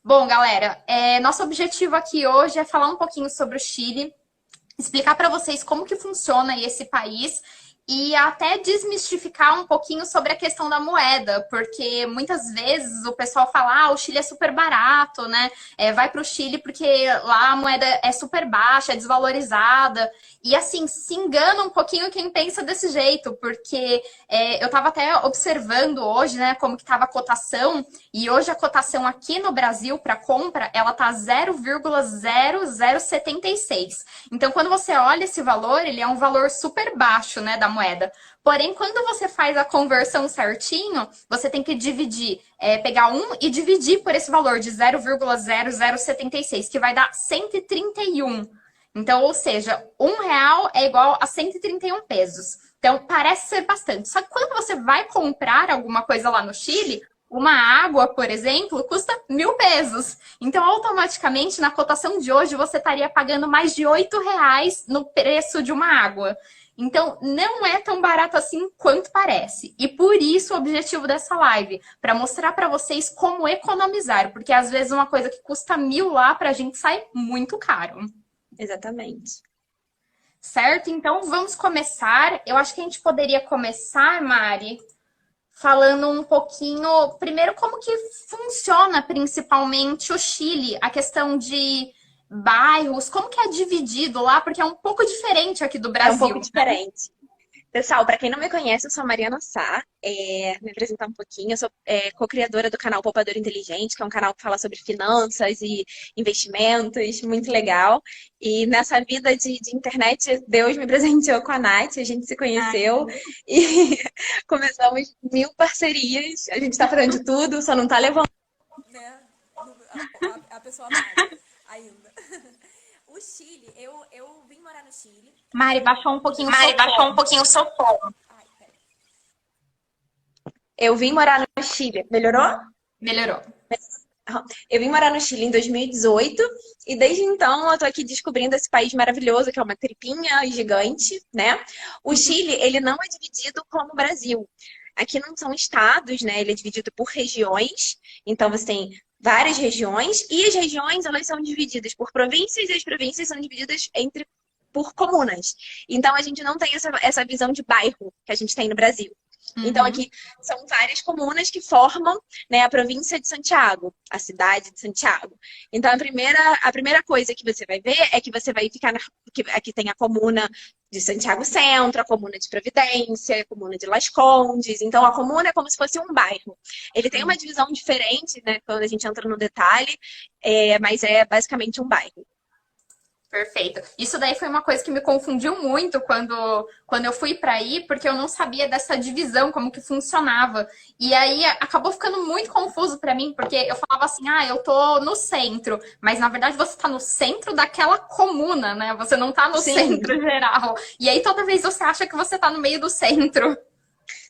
Bom, galera, nosso objetivo aqui hoje é falar um pouquinho sobre o Chile, explicar para vocês como que funciona esse país e até desmistificar um pouquinho sobre a questão da moeda, porque muitas vezes o pessoal fala, o Chile é super barato, né? Vai para o Chile porque lá a moeda é super baixa, é desvalorizada. E assim, se engana um pouquinho quem pensa desse jeito, porque eu estava até observando hoje, né, como que estava a cotação, e hoje a cotação aqui no Brasil para compra, ela tá 0,0076. Então, quando você olha esse valor, ele é um valor super baixo, né, da moeda. Porém, quando você faz a conversão certinho, você tem que dividir, pegar um e dividir por esse valor de 0,0076, que vai dar 131. Então, ou seja, R$ 1 é igual a 131 pesos. Então, parece ser bastante. Só que quando você vai comprar alguma coisa lá no Chile, uma água, por exemplo, custa 1.000 pesos. Então, automaticamente, na cotação de hoje, você estaria pagando mais de R$ 8 no preço de uma água. Então, não é tão barato assim quanto parece. E por isso o objetivo dessa live, para mostrar para vocês como economizar. Porque às vezes uma coisa que custa 1.000 lá, para a gente sai muito caro. Exatamente. Certo? Então, vamos começar. Eu acho que a gente poderia começar, Mari, falando um pouquinho, primeiro, como que funciona principalmente o Chile, a questão de bairros, como que é dividido lá, porque é um pouco diferente aqui do É um Brasil, pouco né? diferente. Pessoal, para quem não me conhece, eu sou a Mariana Sá. Me apresentar um pouquinho. Eu sou co-criadora do canal Poupador Inteligente, que é um canal que fala sobre finanças e investimentos, muito legal. E nessa vida de internet, Deus me presenteou com a Nath, a gente se conheceu e começamos 1.000 parcerias. A gente está fazendo de tudo, só não está levando. Né? A pessoa amada ainda. O Chile, eu vim morar no Chile. Mari, baixou um pouquinho o seu Mari, baixou um tom. pouquinho o seu tom. Ai, peraí. Eu vim morar no Chile. Melhorou? Melhorou. Eu vim morar no Chile em 2018 e desde então eu tô aqui descobrindo esse país maravilhoso, que é uma tripinha gigante, né? O Chile, ele não é dividido como o Brasil. Aqui não são estados, né? Ele é dividido por regiões. Então você tem várias regiões e as regiões, elas são divididas por províncias e as províncias são divididas por comunas. Então a gente não tem essa visão de bairro que a gente tem no Brasil. Então, Uhum. aqui são várias comunas que formam, né, a província de Santiago, a cidade de Santiago. Então, a primeira coisa que você vai ver é que você vai ficar aqui tem a comuna de Santiago Centro, a comuna de Providência, a comuna de Las Condes. Então, a comuna é como se fosse um bairro. Ele tem uma divisão diferente, né, quando a gente entra no detalhe, mas é basicamente um bairro. Perfeito. Isso daí foi uma coisa que me confundiu muito quando eu fui para aí, porque eu não sabia dessa divisão, como que funcionava. E aí acabou ficando muito confuso para mim, porque eu falava assim, eu tô no centro, mas na verdade você tá no centro daquela comuna, né? Você não tá no Sim, centro geral. E aí toda vez você acha que você tá no meio do centro.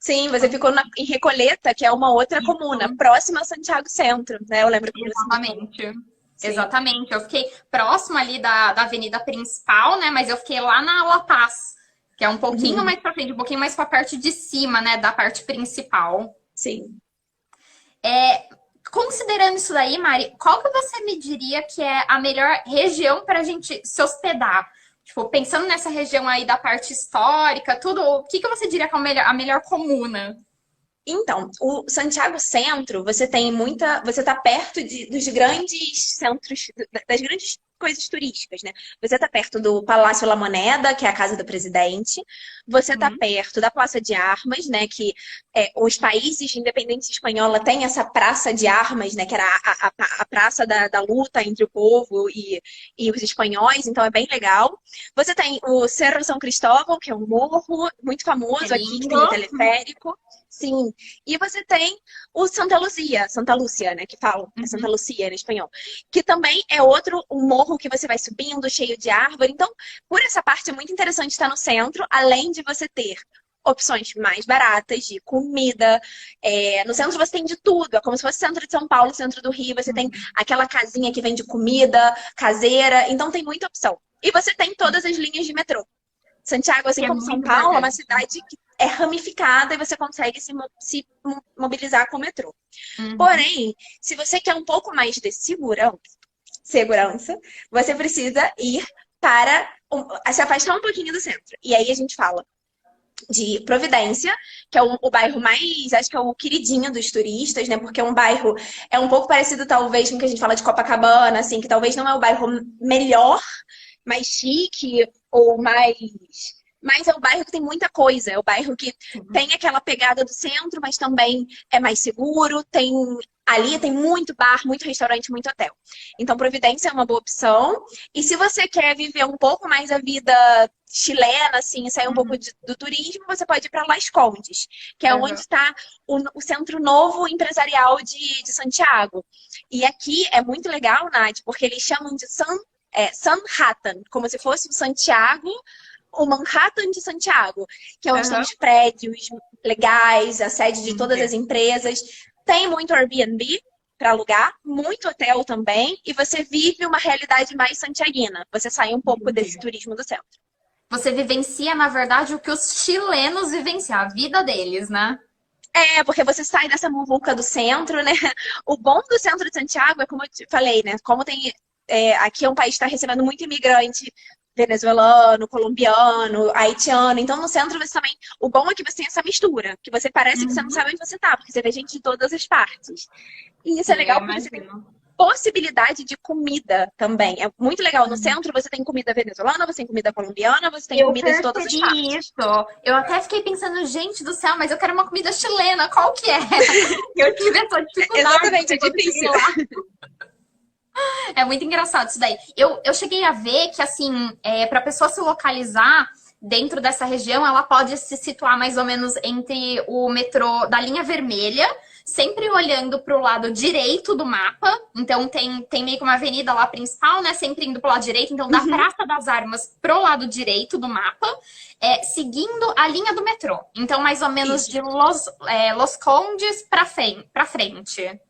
sim, você ficou em Recoleta, que é uma outra comuna, próxima a Santiago Centro, né? Eu lembro que você me falou. Exatamente. Sim. Exatamente. Eu fiquei próxima ali da avenida principal, né? Mas eu fiquei lá na La Paz, que é um pouquinho mais pra frente, um pouquinho mais pra parte de cima, né? Da parte principal. Sim. Considerando isso daí, Mari, qual que você me diria que é a melhor região para a gente se hospedar? Tipo, pensando nessa região aí da parte histórica, tudo, o que que você diria que é a melhor comuna? Então, o Santiago Centro, você tem muita. Você está perto dos grandes centros, das grandes coisas turísticas, né? Você está perto do Palácio La Moneda, que é a casa do presidente. Você está Uhum. perto da Praça de Armas, né? Que os países de independência espanhola têm essa Praça de Armas, né? Que era a praça da luta entre o povo e os espanhóis, então é bem legal. Você tem o Cerro São Cristóvão, que é um morro muito Que famoso aqui, que lindo. tem o teleférico. Sim, e você tem o Santa Lúcia, né, que falam, é Santa Uhum. Lucia em espanhol, que também é outro um morro que você vai subindo, cheio de árvore. Então, por essa parte é muito interessante estar no centro, além de você ter opções mais baratas de comida. No centro você tem de tudo, é como se fosse centro de São Paulo, centro do Rio, você tem aquela casinha que vende comida caseira, então tem muita opção. E você tem todas as linhas de metrô. Santiago, assim Que é como São muito Paulo, é uma importante. cidade que é ramificada e você consegue se mobilizar com o metrô. Uhum. Porém, se você quer um pouco mais de segurança, você precisa ir para se afastar um pouquinho do centro. E aí a gente fala de Providência, que é o bairro mais, acho que é o queridinho dos turistas, né? Porque é um bairro, é um pouco parecido talvez com o que a gente fala de Copacabana, assim, que talvez não é o bairro melhor, mais chique ou mais. Mas é o bairro que tem muita coisa, é o bairro que Sim. tem aquela pegada do centro, mas também é mais seguro, tem ali tem muito bar, muito restaurante, muito hotel. Então Providência é uma boa opção. E se você quer viver um pouco mais a vida chilena, assim, sair um pouco Uhum. do turismo, você pode ir para Las Condes, que é onde Uhum. está o centro novo empresarial de Santiago. E aqui é muito legal, Nath, porque eles chamam de Sanhattan, como se fosse o Santiago, o Manhattan de Santiago, que é onde estão Uhum. os prédios legais, a sede de todas as Entendi. empresas. Tem muito Airbnb para alugar, muito hotel também, e você vive uma realidade mais santiaguina. Você sai um pouco desse Entendi. turismo do centro. Você vivencia, na verdade, o que os chilenos vivenciam, a vida deles, né? É, porque você sai dessa muvuca do centro, né? O bom do centro de Santiago é como eu te falei, né? Como tem. Aqui é um país que está recebendo muito imigrante venezuelano, colombiano, haitiano. Então, no centro você também. O bom é que você tem essa mistura, que você parece que você não Uhum. sabe onde você tá, porque você vê gente de todas as partes. E isso é Sim, eu legal porque você tem imagino. possibilidade de comida também. É muito legal. No Uhum. centro você tem comida venezuelana, você tem comida colombiana, você tem Eu comida de todas as percebi partes. isso. Eu até fiquei pensando, gente do céu, mas eu quero uma comida chilena, qual que é? Eu tive essa dificuldade Exatamente, é quando cheguei difícil. lá. É muito engraçado isso daí. Eu cheguei a ver que, assim, para a pessoa se localizar dentro dessa região, ela pode se situar mais ou menos entre o metrô da linha vermelha, sempre olhando para o lado direito do mapa. Então, tem meio que uma avenida lá principal, né? Sempre indo para o lado direito. Então, da Uhum. Praça das Armas pro lado direito do mapa, seguindo a linha do metrô. Então, mais ou menos de Isso. Los Condes para frente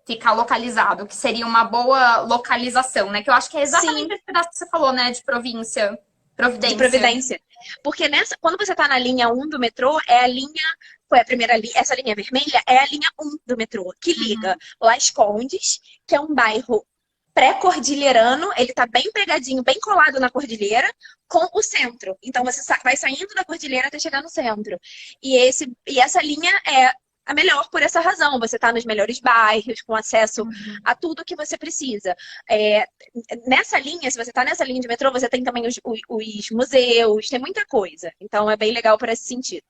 ficar localizado, que seria uma boa localização, né? Que eu acho que é Sim, exatamente esse pedaço que você falou, né? De província, de Providência. Providência. Porque quando você está na linha um do metrô, é a linha. Foi a primeira linha, essa linha vermelha é a linha um do metrô, que liga Uhum. Las Condes, que é um bairro pré-cordilheirano, ele tá bem pegadinho, bem colado na cordilheira, com o centro. Então você vai saindo da cordilheira até chegar no centro. E essa linha é a melhor por essa razão. Você está nos melhores bairros, com acesso Uhum. a tudo que você precisa. É, nessa linha, se você está nessa linha de metrô, você tem também os museus, tem muita coisa. Então é bem legal por esse sentido.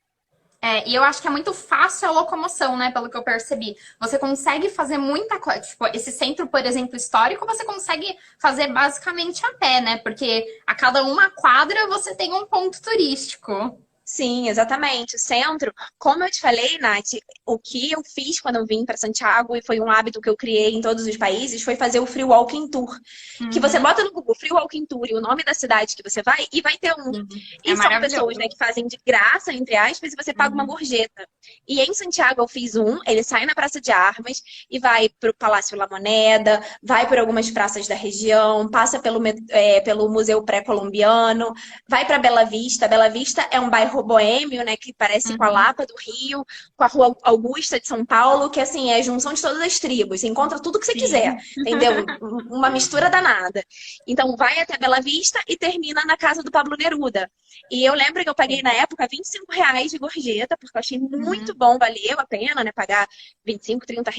E eu acho que é muito fácil a locomoção, né? Pelo que eu percebi. Você consegue fazer muita coisa. Tipo, esse centro, por exemplo, histórico, você consegue fazer basicamente a pé, né? Porque a cada uma quadra você tem um ponto turístico. Sim, exatamente. O centro, como eu te falei, Nath, o que eu fiz quando eu vim para Santiago e foi um hábito que eu criei em todos os países foi fazer o Free Walking Tour. Que você Uhum. bota no Google Free Walking Tour e o nome da cidade que você vai e vai ter um. Sim. É E são pessoas, né, maravilhoso. que fazem de graça, entre aspas, e você paga uma Uhum. gorjeta. E em Santiago eu fiz um, ele sai na Praça de Armas e vai para o Palácio La Moneda, vai por algumas praças da região, passa pelo Museu Pré-Colombiano, vai para Bela Vista. Bela Vista é um bairro boêmio, né, que parece com a Uhum. Lapa do Rio, com a Rua Augusta de São Paulo, que assim é a junção de todas as tribos. Você encontra tudo que você quiser, Sim. entendeu? Uma mistura danada. Então vai até Bela Vista e termina na casa do Pablo Neruda. E eu lembro que eu paguei na época R$ 25 de gorjeta, porque eu achei muito Uhum. bom, valeu a pena, né, pagar 25, R$ 30.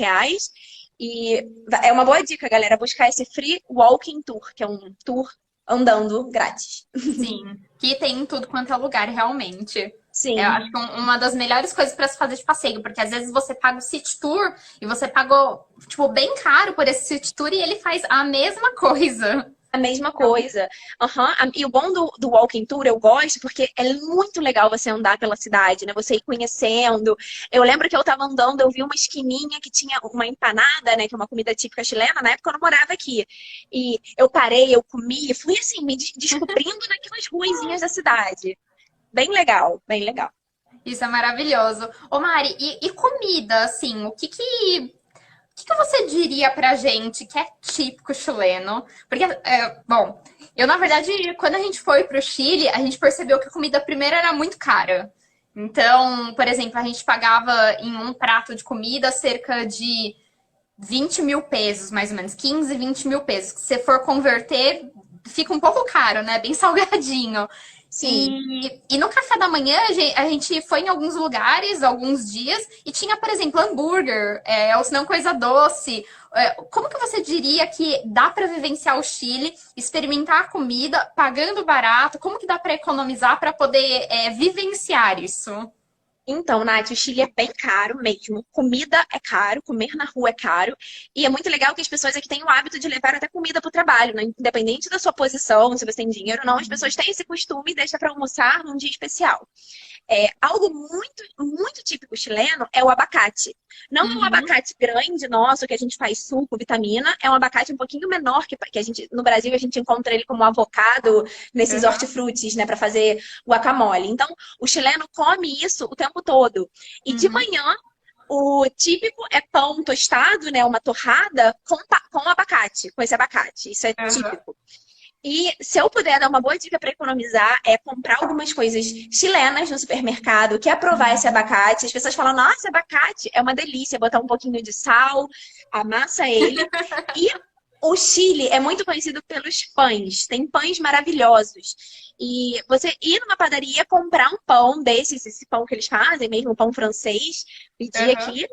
E é uma boa dica, galera, buscar esse Free Walking Tour, que é um tour andando grátis. Sim, que tem em tudo quanto é lugar, realmente. Eu acho Sim. que uma das melhores coisas para se fazer de passeio, porque às vezes você paga o City Tour e você pagou, tipo, bem caro por esse City Tour e ele faz a mesma coisa. A mesma Então, coisa. Aham. E o bom do Walking Tour eu gosto porque é muito legal você andar pela cidade, né? Você ir conhecendo. Eu lembro que eu tava andando, eu vi uma esquininha que tinha uma empanada, né? Que é uma comida típica chilena. Na época eu não morava aqui. E eu parei, eu comi, fui assim, me descobrindo naquelas ruazinhas da cidade. Bem legal, bem legal. isso é maravilhoso. Ô Mari, e comida, assim, o que que você diria pra gente que é típico chileno? Porque, bom, Eu, na verdade, quando a gente foi pro Chile, a gente percebeu que a comida primeiro era muito cara. Então, por exemplo, a gente pagava em um prato de comida cerca de 20 mil pesos, mais ou menos, 15, 20 mil pesos. Se você for converter, fica um pouco caro, né? Bem salgadinho. Sim. E no café da manhã, a gente foi em alguns lugares, alguns dias, e tinha, por exemplo, hambúrguer, ou se não, coisa doce. Como que você diria que dá para vivenciar o Chile, experimentar a comida, pagando barato? Como que dá para economizar para poder vivenciar isso? Então, Nath, o Chile é bem caro mesmo. Comida é caro, comer na rua é caro. E é muito legal que as pessoas aqui têm o hábito de levar até comida para o trabalho, né? Independente da sua posição, se você tem dinheiro ou não, as pessoas têm esse costume e deixam para almoçar num dia especial. Algo muito, muito típico chileno é o abacate. Não é um Uhum, abacate grande nosso, que a gente faz suco, vitamina. É um abacate um pouquinho menor, que a gente, no Brasil a gente encontra ele como avocado nesses uhum, hortifrutis, né, para fazer guacamole. Então, o chileno come isso o tempo todo. E de uhum, manhã, o típico é pão tostado, né, uma torrada com abacate, com esse abacate. Isso é uhum, típico. E se eu puder dar uma boa dica para economizar, é comprar algumas coisas chilenas no supermercado, que é provar esse uhum. abacate. As pessoas falam, nossa, abacate é uma delícia, botar um pouquinho de sal, amassa ele. E o Chile é muito conhecido pelos pães, tem pães maravilhosos. E você ir numa padaria, comprar um pão desses, esse pão que eles fazem, mesmo um pão francês, pedir Uhum. aqui,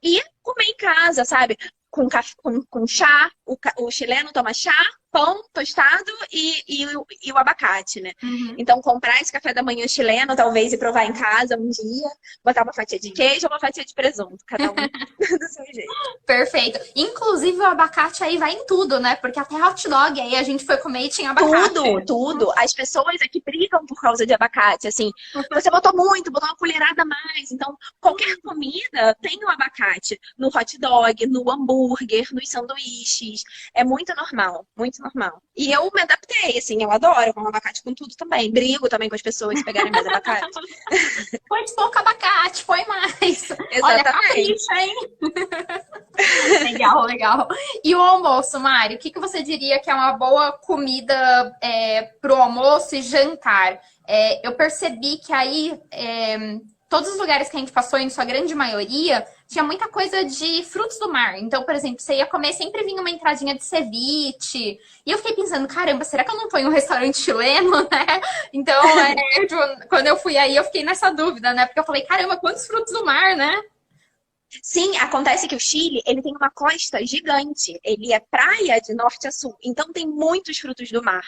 e comer em casa, sabe? Com chá, o chileno toma chá, pão tostado e o abacate, né? Uhum. Então, comprar esse café da manhã chileno, talvez, e provar em casa um dia, botar uma fatia de queijo ou uma fatia de presunto, cada um do seu jeito. Perfeito. Inclusive o abacate aí vai em tudo, né? Porque até hot dog aí a gente foi comer e tinha Tudo, abacate. tudo. As pessoas aqui brigam por causa de abacate. Assim, você botou muito, botou uma colherada a mais. Então, qualquer comida tem o abacate. No hot dog, no hambúrguer, nos sanduíches. É muito normal, muito normal. E eu me adaptei, assim, eu adoro com abacate com tudo também. Brigo também com as pessoas se pegarem mais abacate. Foi pouco abacate, foi mais. Olha, Exatamente. capricha, hein? Legal, legal. E o almoço, Mário? O que que você diria que é uma boa comida para o almoço e jantar? Eu percebi que aí todos os lugares que a gente passou, em sua grande maioria, tinha muita coisa de frutos do mar. Então, por exemplo, você ia comer, sempre vinha uma entradinha de ceviche. E eu fiquei pensando, caramba, será que eu não tô em um restaurante chileno, né? Então, tipo, quando eu fui aí, eu fiquei nessa dúvida, né? Porque eu falei, caramba, quantos frutos do mar, né? Sim, acontece que o Chile, ele tem uma costa gigante. Ele é praia de norte a sul. Então tem muitos frutos do mar.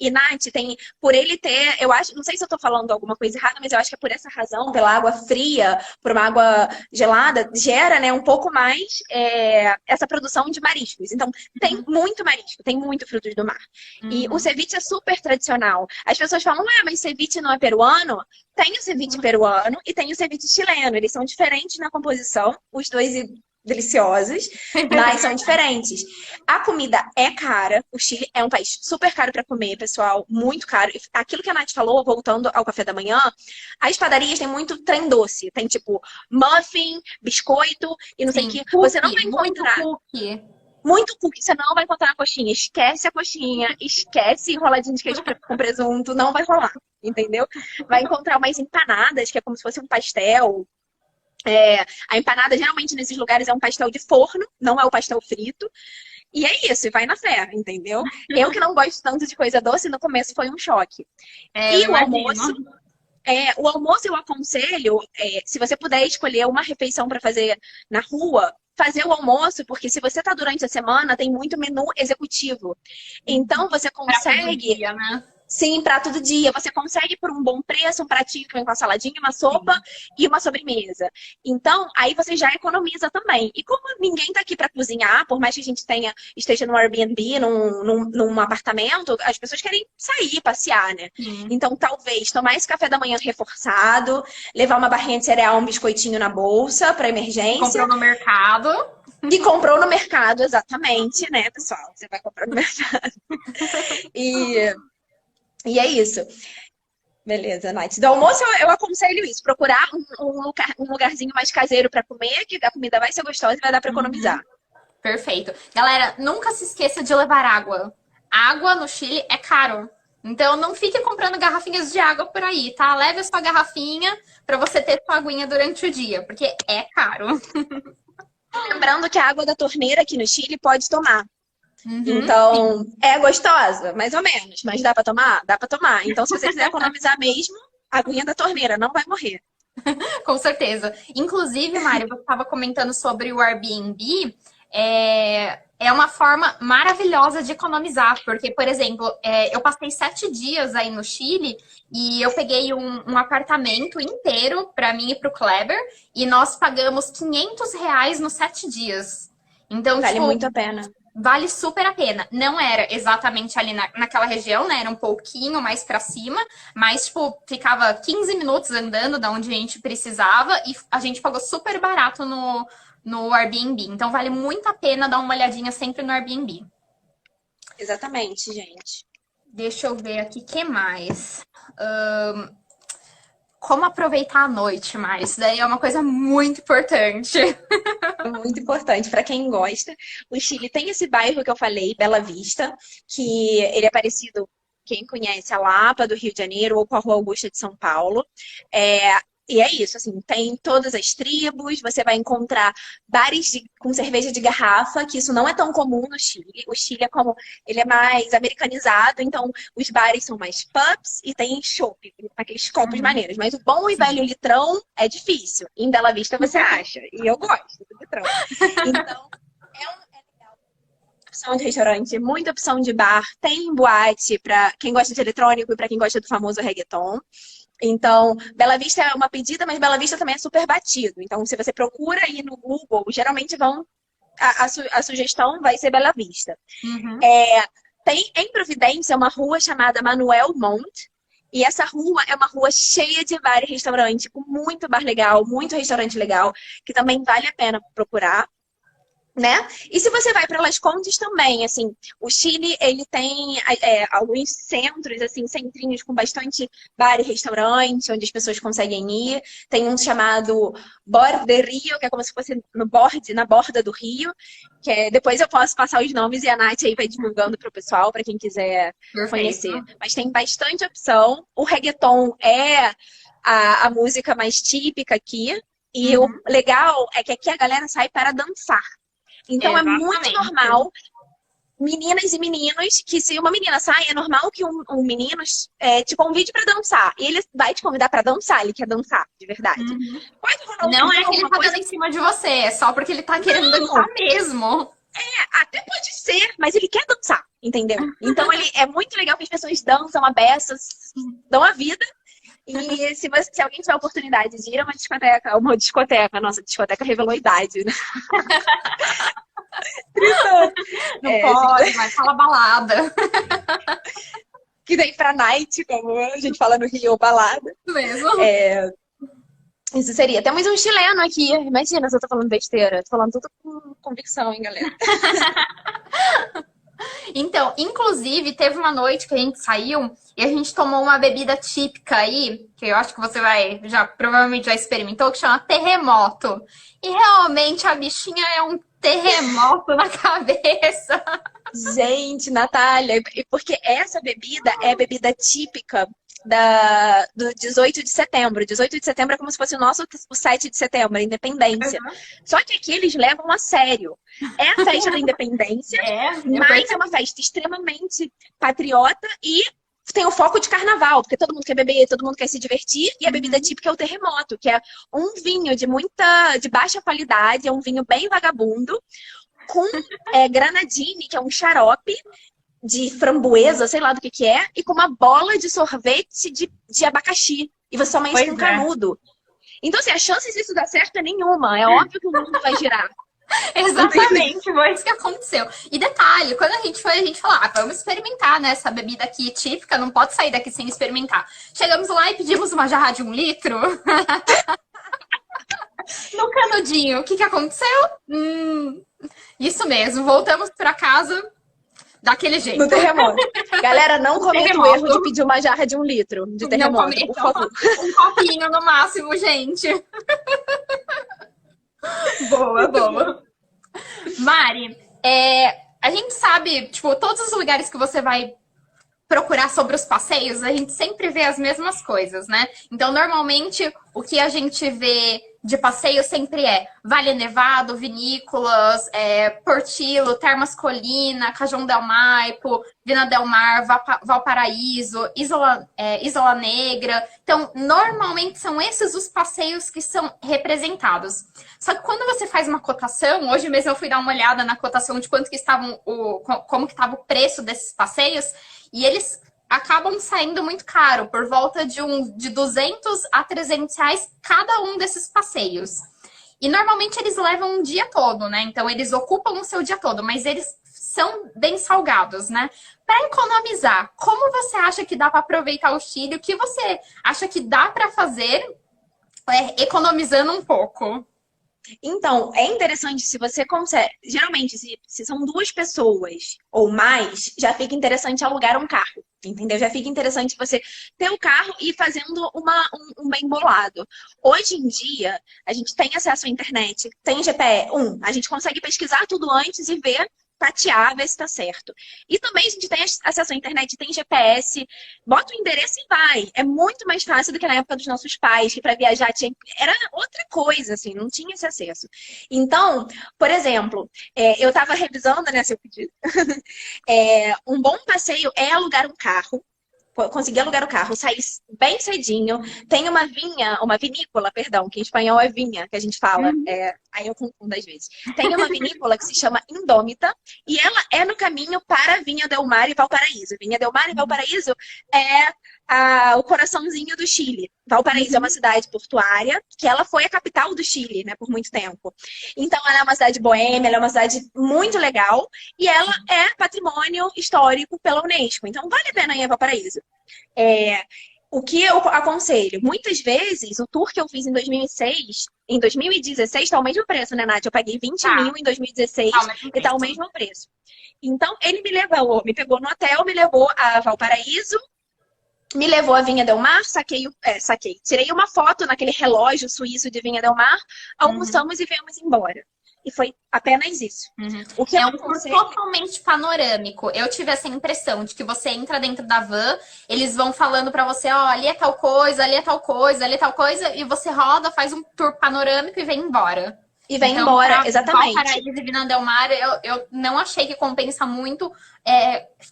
E Nath, tem, por ele ter, eu acho, não sei se eu tô falando alguma coisa errada, mas eu acho que é por essa razão, pela água fria, por uma água gelada, gera, né, um pouco mais essa produção de mariscos. Então tem muito marisco, tem muito frutos do mar. E o Uhum. ceviche é super tradicional. As pessoas falam, ué, mas ceviche não é peruano? Tem o ceviche peruano e tem o ceviche chileno. Eles são diferentes na composição, os dois deliciosos, mas são diferentes. A comida é cara. O Chile é um país super caro para comer, pessoal, muito caro. Aquilo que a Nath falou, voltando ao café da manhã, as padarias têm muito trem doce. Tem tipo muffin, biscoito e não sei o Sim, que. Você não cookie, vai muito encontrar cookie. muito cookie, você não vai encontrar a coxinha. Esquece a coxinha, esquece enroladinho de queijo com presunto, não vai rolar, entendeu? Vai encontrar umas empanadas, que é como se fosse um pastel. A empanada, geralmente, nesses lugares é um pastel de forno, não é o pastel frito. E é isso, e vai na fé, entendeu? Eu que não gosto tanto de coisa doce, no começo foi um choque. Eu E imagino. o almoço eu aconselho, se você puder escolher uma refeição para fazer na rua, fazer o almoço, porque se você está durante a semana, tem muito menu executivo. Então você Prato do consegue. dia, né? Sim, prato do dia. Você consegue por um bom preço um pratinho que vem com uma saladinha, uma sopa Sim. e uma sobremesa. Então, aí você já economiza também. E como ninguém tá aqui para cozinhar, por mais que a gente esteja no Airbnb, num apartamento, as pessoas querem sair, passear, né? Sim. Então, talvez tomar esse café da manhã reforçado, levar uma barrinha de cereal, um biscoitinho na bolsa para Comprou emergência. no mercado. E comprou no mercado, exatamente, né, pessoal? Você vai comprar no mercado. E, e é isso. Beleza, Nath. Do almoço eu aconselho isso, procurar um lugarzinho mais caseiro para comer, que a comida vai ser gostosa e vai dar para Uhum. economizar. Perfeito. Galera, nunca se esqueça de levar água. água no Chile é caro. Então não fique comprando garrafinhas de água por aí, tá? Leve a sua garrafinha pra você ter sua aguinha durante o dia, porque é caro. Lembrando que a água da torneira aqui no Chile pode tomar. Uhum, Então, é gostosa, mais ou menos, mas dá pra tomar? Dá pra tomar. Então, se você quiser economizar mesmo, a aguinha da torneira não vai morrer. com certeza. Inclusive, Mário, você estava comentando sobre o Airbnb. É uma forma maravilhosa de economizar, porque, por exemplo, eu passei 7 dias aí no Chile e eu peguei um apartamento inteiro para mim e para o Kleber e nós pagamos R$ 500 nos 7 dias. Então, Vale tipo, muito a pena. vale super a pena. Não era exatamente ali naquela região, né? Era um pouquinho mais pra cima, mas, tipo, ficava 15 minutos andando da onde a gente precisava e a gente pagou super barato no Airbnb. Então, vale muito a pena dar uma olhadinha sempre no Airbnb. Exatamente, gente. Deixa eu ver aqui, o que mais? Como aproveitar a noite mais? Isso daí é uma coisa muito importante. Muito importante para quem gosta. O Chile tem esse bairro que eu falei, Bela Vista, que ele é parecido, quem conhece, a Lapa do Rio de Janeiro ou com a Rua Augusta de São Paulo. É, e é isso, assim, tem todas as tribos, você vai encontrar bares com cerveja de garrafa, que isso não é tão comum no Chile. O Chile é como, ele é mais americanizado, então os bares são mais pubs e tem chopp, aqueles copos Uhum, maneiros. Mas o bom e velho sim. litrão é difícil. Em Bela Vista você acha, e eu gosto do litrão. Então, opção de restaurante, muita opção de bar, tem boate para quem gosta de eletrônico e para quem gosta do famoso reggaeton. Então, Bela Vista é uma pedida, mas Bela Vista também é super batido. Então, se você procura aí no Google, geralmente a sugestão vai ser Bela Vista. Uhum. É, tem em Providência uma rua chamada Manuel Montt, e essa rua é uma rua cheia de bar e restaurante, com muito bar legal, muito restaurante legal, que também vale a pena procurar, né? E se você vai para Las Condes também, assim, o Chile, ele tem alguns centros, assim, centrinhos com bastante bar e restaurante, onde as pessoas conseguem ir. Tem um chamado Bord de Rio, que é como se fosse no borde, na borda do rio, depois eu posso passar os nomes e a Nath aí vai divulgando para o pessoal, para quem quiser conhecer. Perfeito. Mas tem bastante opção. O reggaeton é a música mais típica aqui. E o Uhum. legal é que aqui a galera sai para dançar. Então é muito Exatamente. normal, meninas e meninos, que se uma menina sai, é normal que um menino te convide pra dançar. E ele vai te convidar pra dançar, ele quer dançar, de verdade. Uhum. Pode rolar Não é que ele alguma tá coisa? dando em cima de você, é só porque ele tá querendo dançar Não, mesmo. até pode ser, mas ele quer dançar, entendeu? Então ele é muito legal que as pessoas dançam a beças, dão a vida. E se alguém tiver a oportunidade de ir a uma discoteca, nossa, discoteca revelou a idade, né? Não Se pode, vai falar balada. que vem pra night, como a gente fala no Rio, balada. Mesmo. Isso seria. Temos um chileno aqui. Imagina se eu tô falando besteira. Tô falando tudo com convicção, hein, galera? Então, inclusive, teve uma noite que a gente saiu e a gente tomou uma bebida típica aí, que eu acho que você provavelmente já experimentou, que chama terremoto. E realmente a bichinha é um terremoto na cabeça. Gente, Natália, e porque essa bebida é a bebida típica do 18 de setembro. 18 de setembro é como se fosse o 7 de setembro, a independência. Só que aqui eles levam a sério. É a festa da independência, Eu mas é percebi. uma festa extremamente patriota e tem o foco de carnaval, porque todo mundo quer beber, todo mundo quer se divertir, e a bebida Uhum. típica é o terremoto, que é um vinho de baixa qualidade, é um vinho bem vagabundo, com granadine, que é um xarope de framboesa, sei lá do que é, e com uma bola de sorvete de abacaxi. E você toma isso Pois com é. canudo. Então, assim, a chance disso dar certo é nenhuma. É óbvio que o mundo vai girar. Entendeu? Exatamente, foi isso que aconteceu. E detalhe, quando a gente foi, a gente falou, vamos experimentar, né? Essa bebida aqui típica, não pode sair daqui sem experimentar. Chegamos lá e pedimos uma jarra de 1 litro. No canudinho, o que que aconteceu? Isso mesmo, voltamos para casa daquele No jeito. terremoto. Galera, não cometa o erro de Terremoto. pedir uma jarra de 1 litro de Não terremoto, por cometam, favor. um copinho no máximo, gente. Boa, boa. Mari, A gente sabe, tipo, todos os lugares que você vai procurar sobre os passeios, a gente sempre vê as mesmas coisas, né? Então, normalmente, o que a gente vê de passeio sempre é Vale Nevado, vinícolas, Portilo, Termas Colina, Cajón del Maipo, Vina del Mar, Valparaíso, Isola Negra. Então, normalmente são esses os passeios que são representados. Só que quando você faz uma cotação, hoje mesmo eu fui dar uma olhada na cotação de quanto que estavam como que estava o preço desses passeios, e eles acabam saindo muito caro, por volta de 200 a 300 reais cada um desses passeios. E normalmente eles levam um dia todo, né? Então eles ocupam o seu dia todo, mas eles são bem salgados, né? Para economizar, como você acha que dá para aproveitar o Chile? O que você acha que dá para fazer economizando um pouco? Então, é interessante se você consegue. Geralmente, se são duas pessoas ou mais, já fica interessante alugar um carro. Entendeu? Já fica interessante você ter o carro e ir fazendo um bem bolado. Hoje em dia, a gente tem acesso à internet, tem GPS. A gente consegue pesquisar tudo antes e ver, tatear, ver se está certo. E também a gente tem acesso à internet, tem GPS, bota o endereço e vai. É muito mais fácil do que na época dos nossos pais, que para viajar era outra coisa, assim, não tinha esse acesso. Então, por exemplo, eu estava revisando, né, seu pedido. Um bom passeio é alugar um carro. Consegui alugar o carro, saí bem cedinho. Tem uma vinícola, perdão, que em espanhol é vinha, que a gente fala. Aí eu confundo às vezes. Tem uma vinícola que se chama Indômita e ela é no caminho para Vinha del Mar e Valparaíso. Vinha del Mar e Valparaíso é o coraçãozinho do Chile. Valparaíso é uma cidade portuária, que ela foi a capital do Chile, né, por muito tempo. Então, ela é uma cidade boêmia, ela é uma cidade muito legal, e ela é patrimônio histórico pela Unesco. Então, vale a pena ir a Valparaíso. O que eu aconselho? Muitas vezes, o tour que eu fiz em 2006, em 2016, está o mesmo preço, né, Nath? Eu paguei 20 mil em 2016 e está o mesmo preço. Então, ele me pegou no hotel, me levou a Valparaíso, me levou a Vinha del Mar, saquei. Tirei uma foto naquele relógio suíço de Vinha del Mar, almoçamos e viemos embora. E foi apenas isso. O que é um tour totalmente panorâmico. Eu tive essa impressão de que você entra dentro da van, eles vão falando pra você, ó, ali é tal coisa, ali é tal coisa, ali é tal coisa, e você roda, faz um tour panorâmico e vem embora. E vem embora, exatamente. Valparaíso e Vina del Mar, eu não achei que compensa muito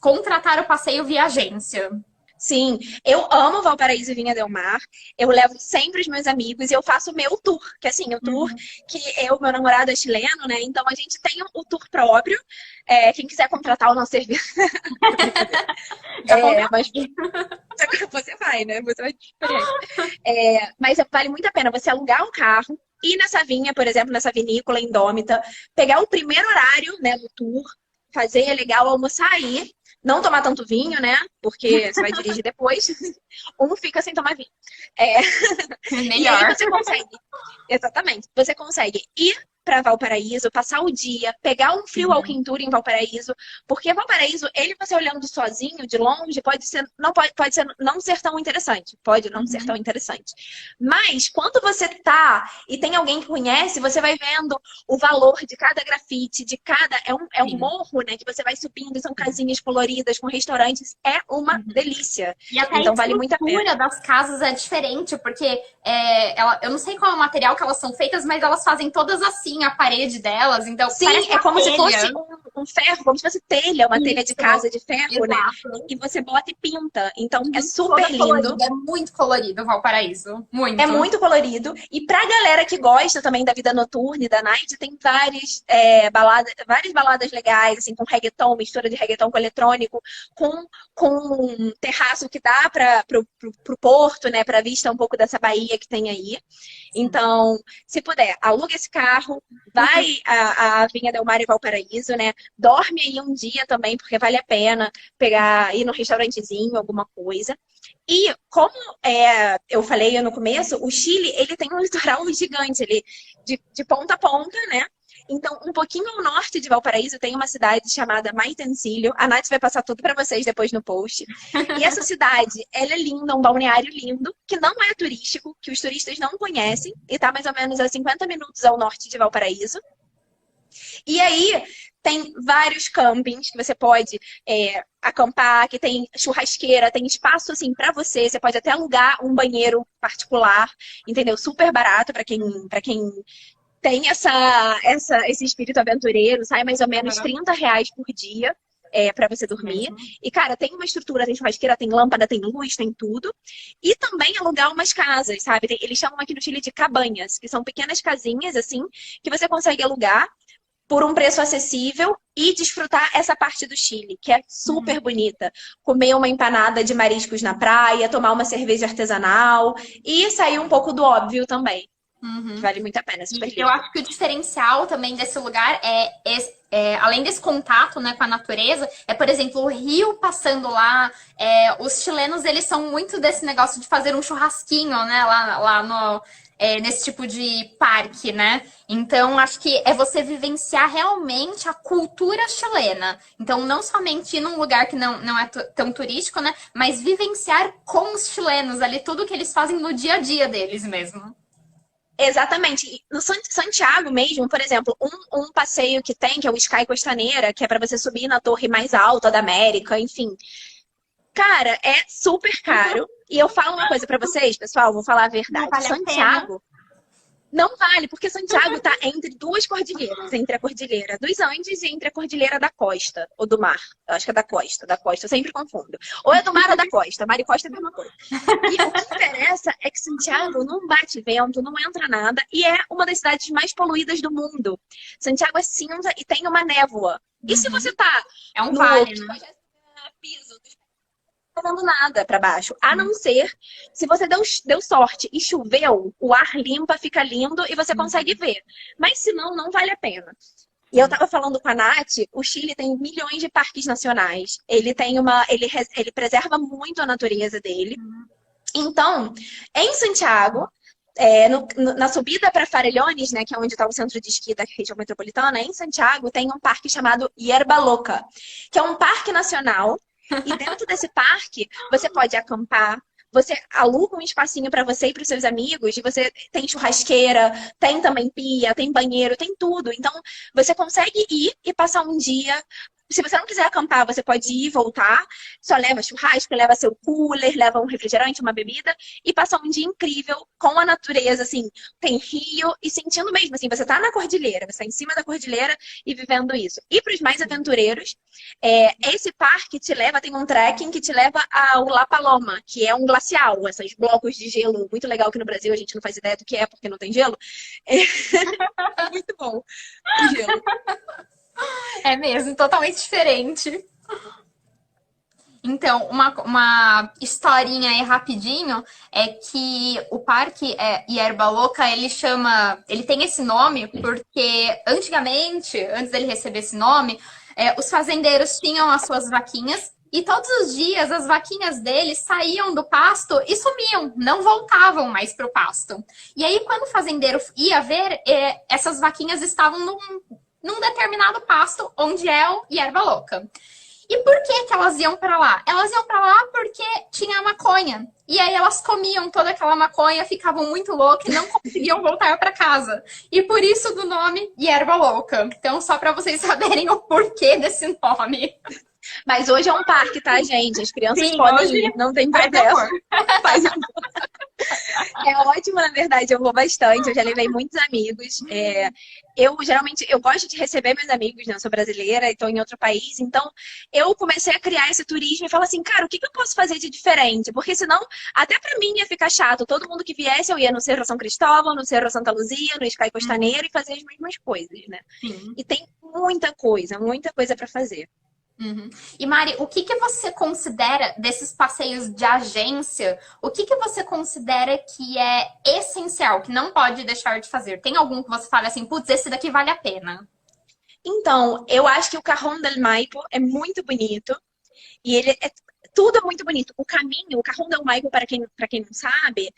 contratar o passeio via agência. Sim, eu amo Valparaíso e Vinha del Mar. Eu levo sempre os meus amigos e eu faço o meu tour. Que assim, o tour que meu namorado é chileno, né? Então a gente tem o tour próprio. Quem quiser contratar o nosso serviço. Mas você vai, né? Você vai diferente. Mas vale muito a pena você alugar um carro, ir nessa vinha, por exemplo, nessa vinícola Indômita, pegar o primeiro horário, né, do tour, fazer legal, almoçar aí. Não tomar tanto vinho, né? Porque você vai dirigir depois. Fica sem tomar vinho. Melhor. E aí você consegue. Exatamente. Você consegue ir para Valparaíso, passar o dia, pegar um free walking tour em Valparaíso, porque Valparaíso, você olhando sozinho, de longe, pode não ser tão interessante. Pode não ser tão interessante. Mas quando você tá e tem alguém que conhece, você vai vendo o valor de cada grafite, de cada. É um morro, né? Que você vai subindo, são casinhas coloridas com restaurantes. É uma delícia. E até então vale muito a pena. A estrutura das casas é diferente, porque eu não sei qual é o material que elas são feitas, mas elas fazem todas assim a parede delas. Então, sim, é como se fosse um ferro, como se fosse telha, uma telha de casa de ferro, né? E você bota e pinta. Então é super lindo. É muito colorido o Valparaíso. Muito. É muito colorido. E pra galera que gosta também da vida noturna e da night, tem várias baladas legais, assim, com reggaeton, mistura de reggaeton com eletrônico, com um terraço que dá pro porto, né? Pra vista um pouco dessa baía que tem aí. Então, se puder, aluga esse carro, vai a Vinha del Mar e Valparaíso, né? Dorme aí um dia também, porque vale a pena ir no restaurantezinho, alguma coisa. E como eu falei no começo, o Chile, ele tem um litoral gigante, ele de ponta a ponta, né? Então, um pouquinho ao norte de Valparaíso tem uma cidade chamada Maitencillo. A Nath vai passar tudo para vocês depois no post. E essa cidade, ela é linda, um balneário lindo, que não é turístico, que os turistas não conhecem, e tá mais ou menos a 50 minutos ao norte de Valparaíso. E aí, Tem vários campings que você pode acampar, que tem churrasqueira, tem espaço assim para você. Você pode até alugar um banheiro particular, entendeu? Super barato para quem tem esse espírito aventureiro, sai mais ou menos Aham. R$ 30 por dia. Para você dormir. Mesmo. E, cara, tem uma estrutura, tem churrasqueira, tem lâmpada, tem luz, tem tudo. E também alugar umas casas, sabe? Eles chamam aqui no Chile de cabanhas, que são pequenas casinhas, assim, que você consegue alugar por um preço acessível e desfrutar essa parte do Chile, que é Uhum. super bonita. Comer uma empanada de mariscos na praia, tomar uma cerveja artesanal e sair um pouco do óbvio também. Que Uhum. vale muito a pena, é super E eu lindo. acho que o diferencial também desse lugar além desse contato, né, com a natureza, por exemplo, o rio passando lá. Os chilenos, eles são muito desse negócio de fazer um churrasquinho, né, lá no, nesse tipo de parque, né? Então, acho que é você vivenciar realmente a cultura chilena. Então, não somente ir num lugar que não é tão turístico, né, mas vivenciar com os chilenos ali tudo que eles fazem no dia a dia deles mesmo. Exatamente. E no Santiago mesmo, por exemplo, um passeio que tem, que é o Sky Costaneira, que é para você subir na torre mais alta da América, enfim. Cara, é super caro. E eu falo uma coisa para vocês, pessoal, vou falar a Não verdade. vale a pena. Santiago não vale, porque Santiago está entre duas cordilheiras, entre a cordilheira dos Andes e entre a cordilheira da costa, ou do mar. Eu acho que é da costa, eu sempre confundo. Ou é do mar ou da costa, mar e costa é a mesma coisa. E o que interessa é que Santiago não bate vento, não entra nada, e é uma das cidades mais poluídas do mundo. Santiago é cinza e tem uma névoa. E se você Uhum. tá É um no vale, né? 20º piso, não tá vendo nada para baixo. A Uhum. não ser se você deu sorte e choveu, o ar limpa, fica lindo e você consegue Uhum. ver. Mas se não, não vale a pena. E eu Sim. tava falando com a Nath, o Chile tem milhões de parques nacionais. Ele preserva muito a natureza dele. Então, em Santiago, na subida para Farellones, né, que é onde está o centro de esqui da região metropolitana, em Santiago tem um parque chamado Yerba Loca, que é um parque nacional. E dentro desse parque, você pode acampar, você aluga um espacinho para você e para os seus amigos, e você tem churrasqueira, tem também pia, tem banheiro, tem tudo. Então, você consegue ir e passar um dia. Se você não quiser acampar, você pode ir e voltar. Só leva churrasco, leva seu cooler, leva um refrigerante, uma bebida e passar um dia incrível com a natureza, assim, tem rio e sentindo mesmo, assim, você tá na cordilheira, você tá em cima da cordilheira e vivendo isso. E para os mais aventureiros, esse parque te leva, tem um trekking que te leva ao La Paloma, que é um glacial, esses blocos de gelo muito legal que no Brasil a gente não faz ideia do que é porque não tem gelo. É muito bom o gelo. É mesmo, totalmente diferente. Então, uma historinha aí rapidinho é que o parque Yerba Louca, ele tem esse nome porque antigamente, antes dele receber esse nome, os fazendeiros tinham as suas vaquinhas e todos os dias as vaquinhas deles saíam do pasto e sumiam, não voltavam mais para o pasto. E aí, quando o fazendeiro ia ver, essas vaquinhas estavam num determinado pasto onde é o Yerba Louca. E por que que elas iam pra lá? Elas iam pra lá porque tinha maconha. E aí elas comiam toda aquela maconha, ficavam muito loucas e não conseguiam voltar pra casa. E por isso do nome Yerba Louca. Então, só pra vocês saberem o porquê desse nome. Mas hoje é um parque, tá, gente? As crianças Sim, podem hoje ir, não tem faz problema. amor. Faz É ótimo, na verdade, eu vou bastante, eu já levei muitos amigos. Eu geralmente eu gosto de receber meus amigos, né? Eu sou brasileira e estou em outro país, então eu comecei a criar esse turismo e falar assim, cara, o que que eu posso fazer de diferente? Porque senão, até para mim ia ficar chato. Todo mundo que viesse, eu ia no Cerro São Cristóvão, no Cerro Santa Luzia, no Sky Uhum, Costaneira e fazer as mesmas coisas, né? sim. E tem muita coisa para fazer. Uhum. E Mari, o que que você considera desses passeios de agência? O que que você considera que é essencial, que não pode deixar de fazer? Tem algum que você fala assim, putz, esse daqui vale a pena? Então, eu acho que o Cajón del Maipo é muito bonito. E ele é tudo muito bonito. O caminho, o Cajón del Maipo, para quem não sabe,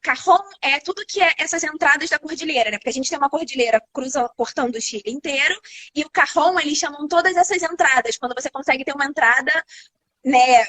Cajón é tudo que é essas entradas da cordilheira, né? Porque a gente tem uma cordilheira cortando o Chile inteiro, e o Cajón, eles chamam todas essas entradas, quando você consegue ter uma entrada, né,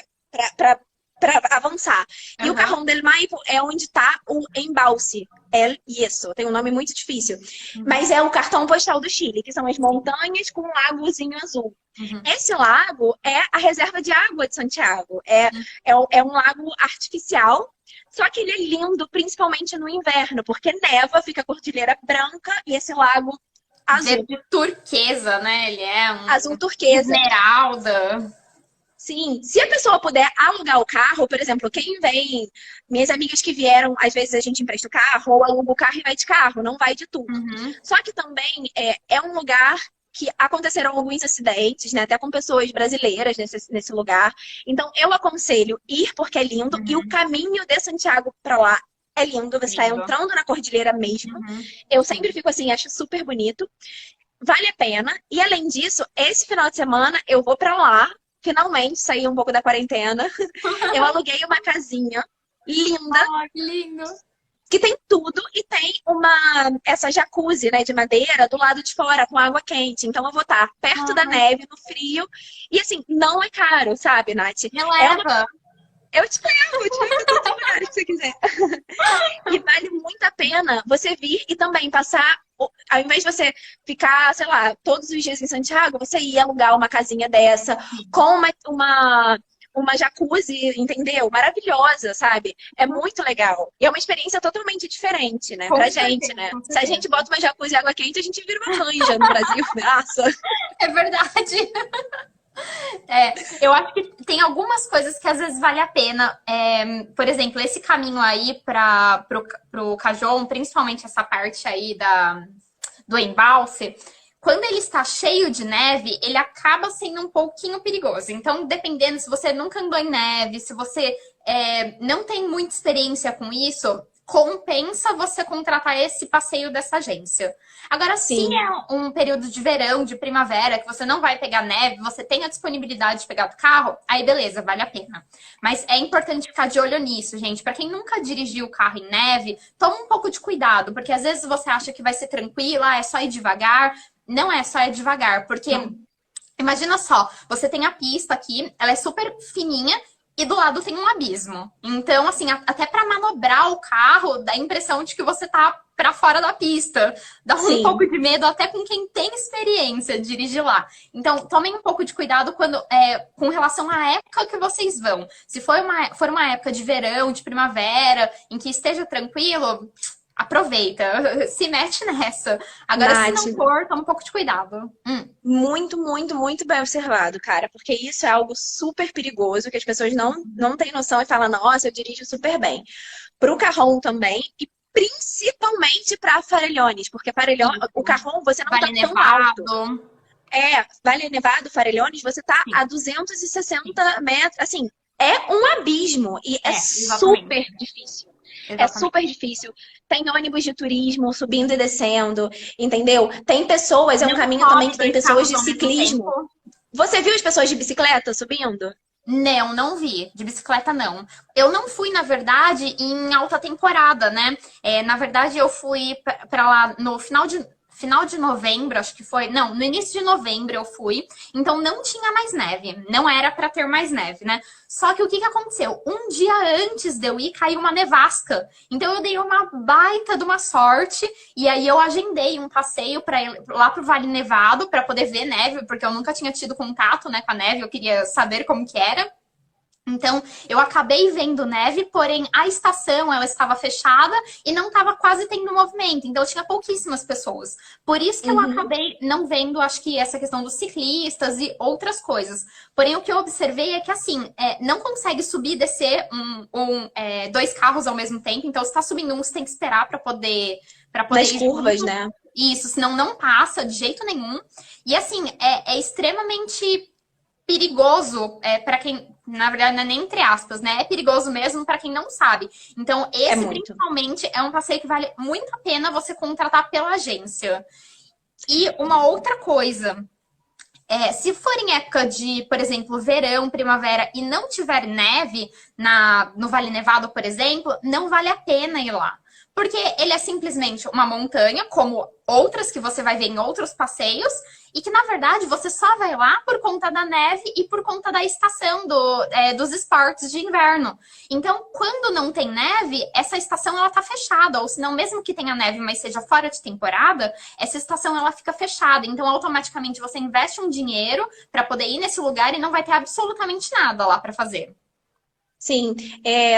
para avançar. E o Aham. Cajón del Maipo é onde está o embalse. É isso, tem um nome muito difícil. Uhum. Mas é o cartão postal do Chile, que são as Sim. montanhas com um lagozinho azul. Uhum. Esse lago é a reserva de água de Santiago. Uhum. É um lago artificial, só que ele é lindo, principalmente no inverno, porque neva, fica a cordilheira branca e esse lago azul, Verde turquesa, né? Ele é azul um turquesa. esmeralda. Sim, se a pessoa puder alugar o carro, por exemplo, quem vem, minhas amigas que vieram, às vezes a gente empresta o carro, ou aluga o carro e vai de carro, não vai de tour. Uhum. Só que também é um lugar que aconteceram alguns acidentes, né? Até com pessoas brasileiras nesse lugar. Então, eu aconselho ir porque é lindo e o Uhum. caminho de Santiago para lá é lindo. Você está Lindo. entrando na cordilheira mesmo. Uhum. Eu sempre Sim. fico assim, acho super bonito. Vale a pena. E além disso, esse final de semana eu vou pra lá, finalmente sair um pouco da quarentena. Eu aluguei uma casinha linda, Ah, que lindo. que tem tudo e tem essa jacuzzi, né, de madeira do lado de fora com água quente. Então eu vou estar perto da Ah, neve, no frio. E assim, não é caro, sabe, Nath? me É uma leva. eu te levo pra todos os lugares que você quiser. E vale muito a pena você vir e também passar, ao invés de você ficar, sei lá, todos os dias em Santiago, você ir alugar uma casinha dessa com uma jacuzzi, entendeu? Maravilhosa, sabe? É muito legal. E é uma experiência totalmente diferente, né, Com pra gente, certeza, né? com Se a certeza. gente bota uma jacuzzi e água quente, a gente vira uma canja no Brasil. Nossa. É verdade. É, eu acho que tem algumas coisas que às vezes vale a pena. É, por exemplo, esse caminho aí para pro Cajon, principalmente essa parte aí do embalse, quando ele está cheio de neve, ele acaba sendo um pouquinho perigoso. Então, dependendo se você nunca andou em neve, se você não tem muita experiência com isso, compensa você contratar esse passeio dessa agência. Agora, se Sim. é um período de verão, de primavera, que você não vai pegar neve, você tem a disponibilidade de pegar do carro, aí beleza, vale a pena. Mas é importante ficar de olho nisso, gente. Para quem nunca dirigiu o carro em neve, toma um pouco de cuidado, porque às vezes você acha que vai ser tranquila, é só ir devagar. Não é só ir devagar, porque imagina só, você tem a pista aqui, ela é super fininha e do lado tem um abismo. Então, assim, até para manobrar o carro, dá a impressão de que você tá para fora da pista. Dá um Sim. pouco de medo até com quem tem experiência de dirigir lá. Então, tomem um pouco de cuidado quando com relação à época que vocês vão. Se for uma época de verão, de primavera, em que esteja tranquilo, aproveita, se mete nessa. Agora, se Nath, não for, toma um pouco de cuidado. muito, muito, muito bem observado, cara, porque isso é algo super perigoso que as pessoas não têm noção e falam, nossa, eu dirijo super bem. Pro Carrom também e principalmente para Farellones, porque o Isso. Carrom você não tá Vale tão alto. Nevado. Vale Nevado, Farellones, você tá Sim, a sim. 260 metros, assim, é um abismo e é Exatamente. super difícil. É Exatamente. super difícil. Tem ônibus de turismo subindo e descendo, entendeu? Tem pessoas, é um Não caminho também sobe que tem dois pessoas carros de ao mesmo ciclismo. tempo? Você viu as pessoas de bicicleta subindo? Não, não vi. De bicicleta, não. Eu não fui, na verdade, em alta temporada, né? Na verdade, eu fui pra lá no final de novembro, acho que foi. Não, no início de novembro eu fui. Então não tinha mais neve. Não era pra ter mais neve, né? Só que o que que aconteceu? Um dia antes de eu ir, caiu uma nevasca. Então eu dei uma baita de uma sorte. E aí eu agendei um passeio para ir lá pro Vale Nevado para poder ver neve, porque eu nunca tinha tido contato, né, com a neve, eu queria saber como que era. Então, eu acabei vendo neve, porém a estação ela estava fechada e não estava quase tendo movimento. Então, tinha pouquíssimas pessoas. Por isso que eu Uhum. acabei não vendo, acho que essa questão dos ciclistas e outras coisas. Porém, o que eu observei é que, assim, não consegue subir e descer dois carros ao mesmo tempo. Então, se está subindo um, você tem que esperar para poder Nas ir curvas, junto. né? Isso, senão não passa de jeito nenhum. E, assim, é extremamente perigoso para quem, na verdade, não é nem entre aspas, né? É perigoso mesmo para quem não sabe. Então, É esse muito. principalmente é um passeio que vale muito a pena você contratar pela agência. E uma outra coisa, se for em época de, por exemplo, verão, primavera e não tiver neve no Vale Nevado, por exemplo, não vale a pena ir lá. Porque ele é simplesmente uma montanha, como outras que você vai ver em outros passeios, e que, na verdade, você só vai lá por conta da neve e por conta da estação dos esportes de inverno. Então, quando não tem neve, essa estação ela tá fechada, ou se não, mesmo que tenha neve, mas seja fora de temporada, essa estação ela fica fechada. Então, automaticamente você investe um dinheiro para poder ir nesse lugar e não vai ter absolutamente nada lá para fazer. Sim,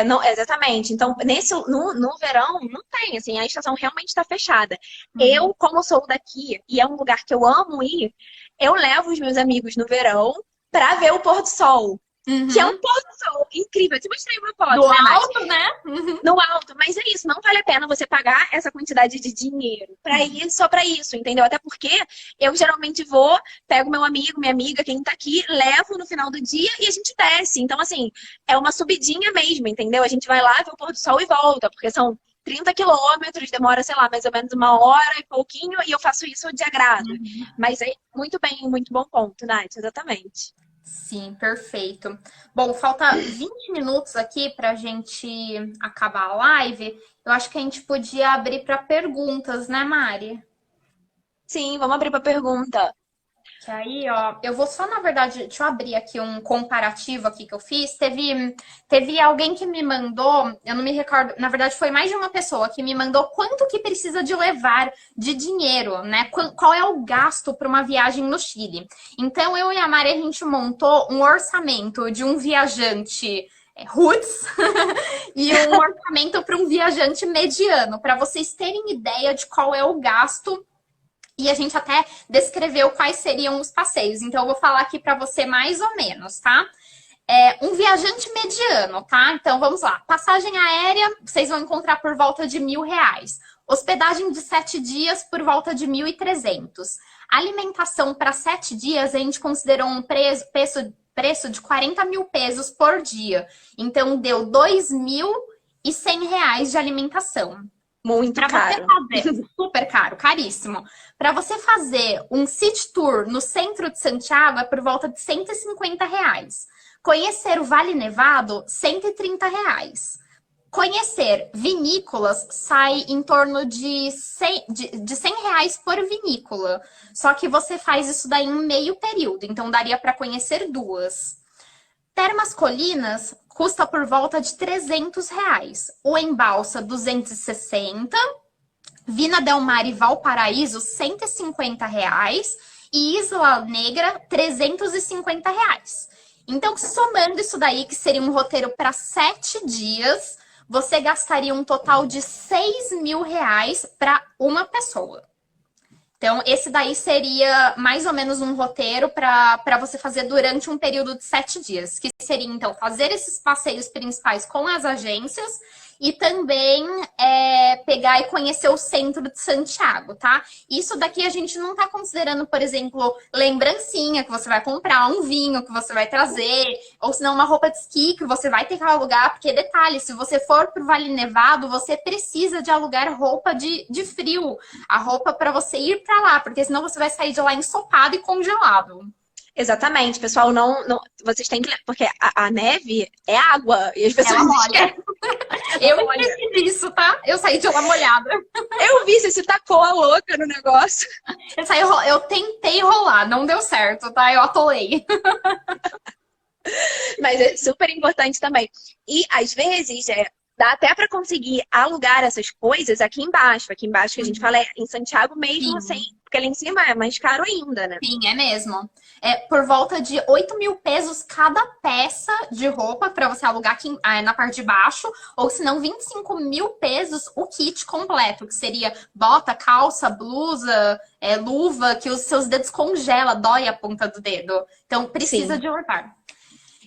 não, exatamente. Então, no verão, não tem, assim, a estação realmente está fechada. Uhum. Eu, como sou daqui, e é um lugar que eu amo ir, eu levo os meus amigos no verão para ver o pôr do sol. Que é um Uhum. pôr do sol incrível. Eu te mostrei uma Do foto, né, Nath? alto, né? Uhum. No alto, mas é isso, não vale a pena você pagar essa quantidade de dinheiro para ir só para isso, entendeu? Até porque eu geralmente vou, pego meu amigo, minha amiga, quem tá aqui, levo no final do dia e a gente desce. Então, assim, é uma subidinha mesmo, entendeu? A gente vai lá, vê o pôr do sol e volta, porque são 30 quilômetros, demora, sei lá, mais ou menos uma hora e pouquinho, e eu faço isso de agrado. Mas é muito bem, muito bom ponto, Nath, exatamente. Sim, perfeito. Bom, falta 20 minutos aqui para a gente acabar a live. Eu acho que a gente podia abrir para perguntas, né, Mari? Sim, vamos abrir para pergunta. Que aí, ó, eu vou só, na verdade, deixa eu abrir aqui um comparativo aqui que eu fiz. Teve alguém que me mandou, eu não me recordo, na verdade foi mais de uma pessoa que me mandou quanto que precisa de levar de dinheiro, né? Qual é o gasto para uma viagem no Chile. Então, eu e a Mari, a gente montou um orçamento de um viajante roots e um orçamento para um viajante mediano, para vocês terem ideia de qual é o gasto e a gente até descreveu quais seriam os passeios. Então, eu vou falar aqui para você mais ou menos, tá? Um viajante mediano, tá? Então, vamos lá. Passagem aérea, vocês vão encontrar por volta de R$ 1.000. Hospedagem de 7 dias por volta de 1.300. Alimentação para 7 dias, a gente considerou um preço de 40 mil pesos por dia. Então, deu R$ 2.100 de alimentação. Muito Para você caro. fazer, super caro, caríssimo. Para você fazer um city tour no centro de Santiago é por volta de R$ 150. Conhecer o Vale Nevado, R$ 130. Conhecer vinícolas sai em torno de R$ 100 por vinícola. Só que você faz isso daí em meio período, então daria para conhecer duas. Termas Colinas custa por volta de R$ 300. O Embalsa, 260. Vina Del Mar e Valparaíso, R$ 150. E Isla Negra, R$ 350. Então, somando isso daí, que seria um roteiro para 7 dias, você gastaria um total de R$ 6.000 para uma pessoa. Então, esse daí seria mais ou menos um roteiro para você fazer durante um período de 7 dias, que seria, então, fazer esses passeios principais com as agências e também pegar e conhecer o centro de Santiago, tá? Isso daqui a gente não tá considerando, por exemplo, lembrancinha que você vai comprar, um vinho que você vai trazer, ou se não uma roupa de esqui que você vai ter que alugar, porque detalhe, se você for pro Vale Nevado, você precisa de alugar roupa de frio, a roupa para você ir para lá, porque senão você vai sair de lá ensopado e congelado. Exatamente, pessoal, vocês têm que, porque a neve é água e as pessoas Ela molha. esquecem. Eu Olha, esqueci disso, tá? Eu saí de lá molhada. eu vi, você se tacou a louca no negócio. Eu tentei rolar, não deu certo, tá? Eu atolei. Mas é super importante também. E às vezes dá até para conseguir alugar essas coisas aqui embaixo. Aqui embaixo que a gente fala é em Santiago mesmo, assim, Sim, porque ali em cima é mais caro ainda, né? sim, é mesmo. É por volta de 8.000 pesos cada peça de roupa para você alugar aqui na parte de baixo, ou se não, 25.000 pesos o kit completo, que seria bota, calça, blusa, luva, que os seus dedos congela, dói a ponta do dedo. Então precisa Sim. de levar.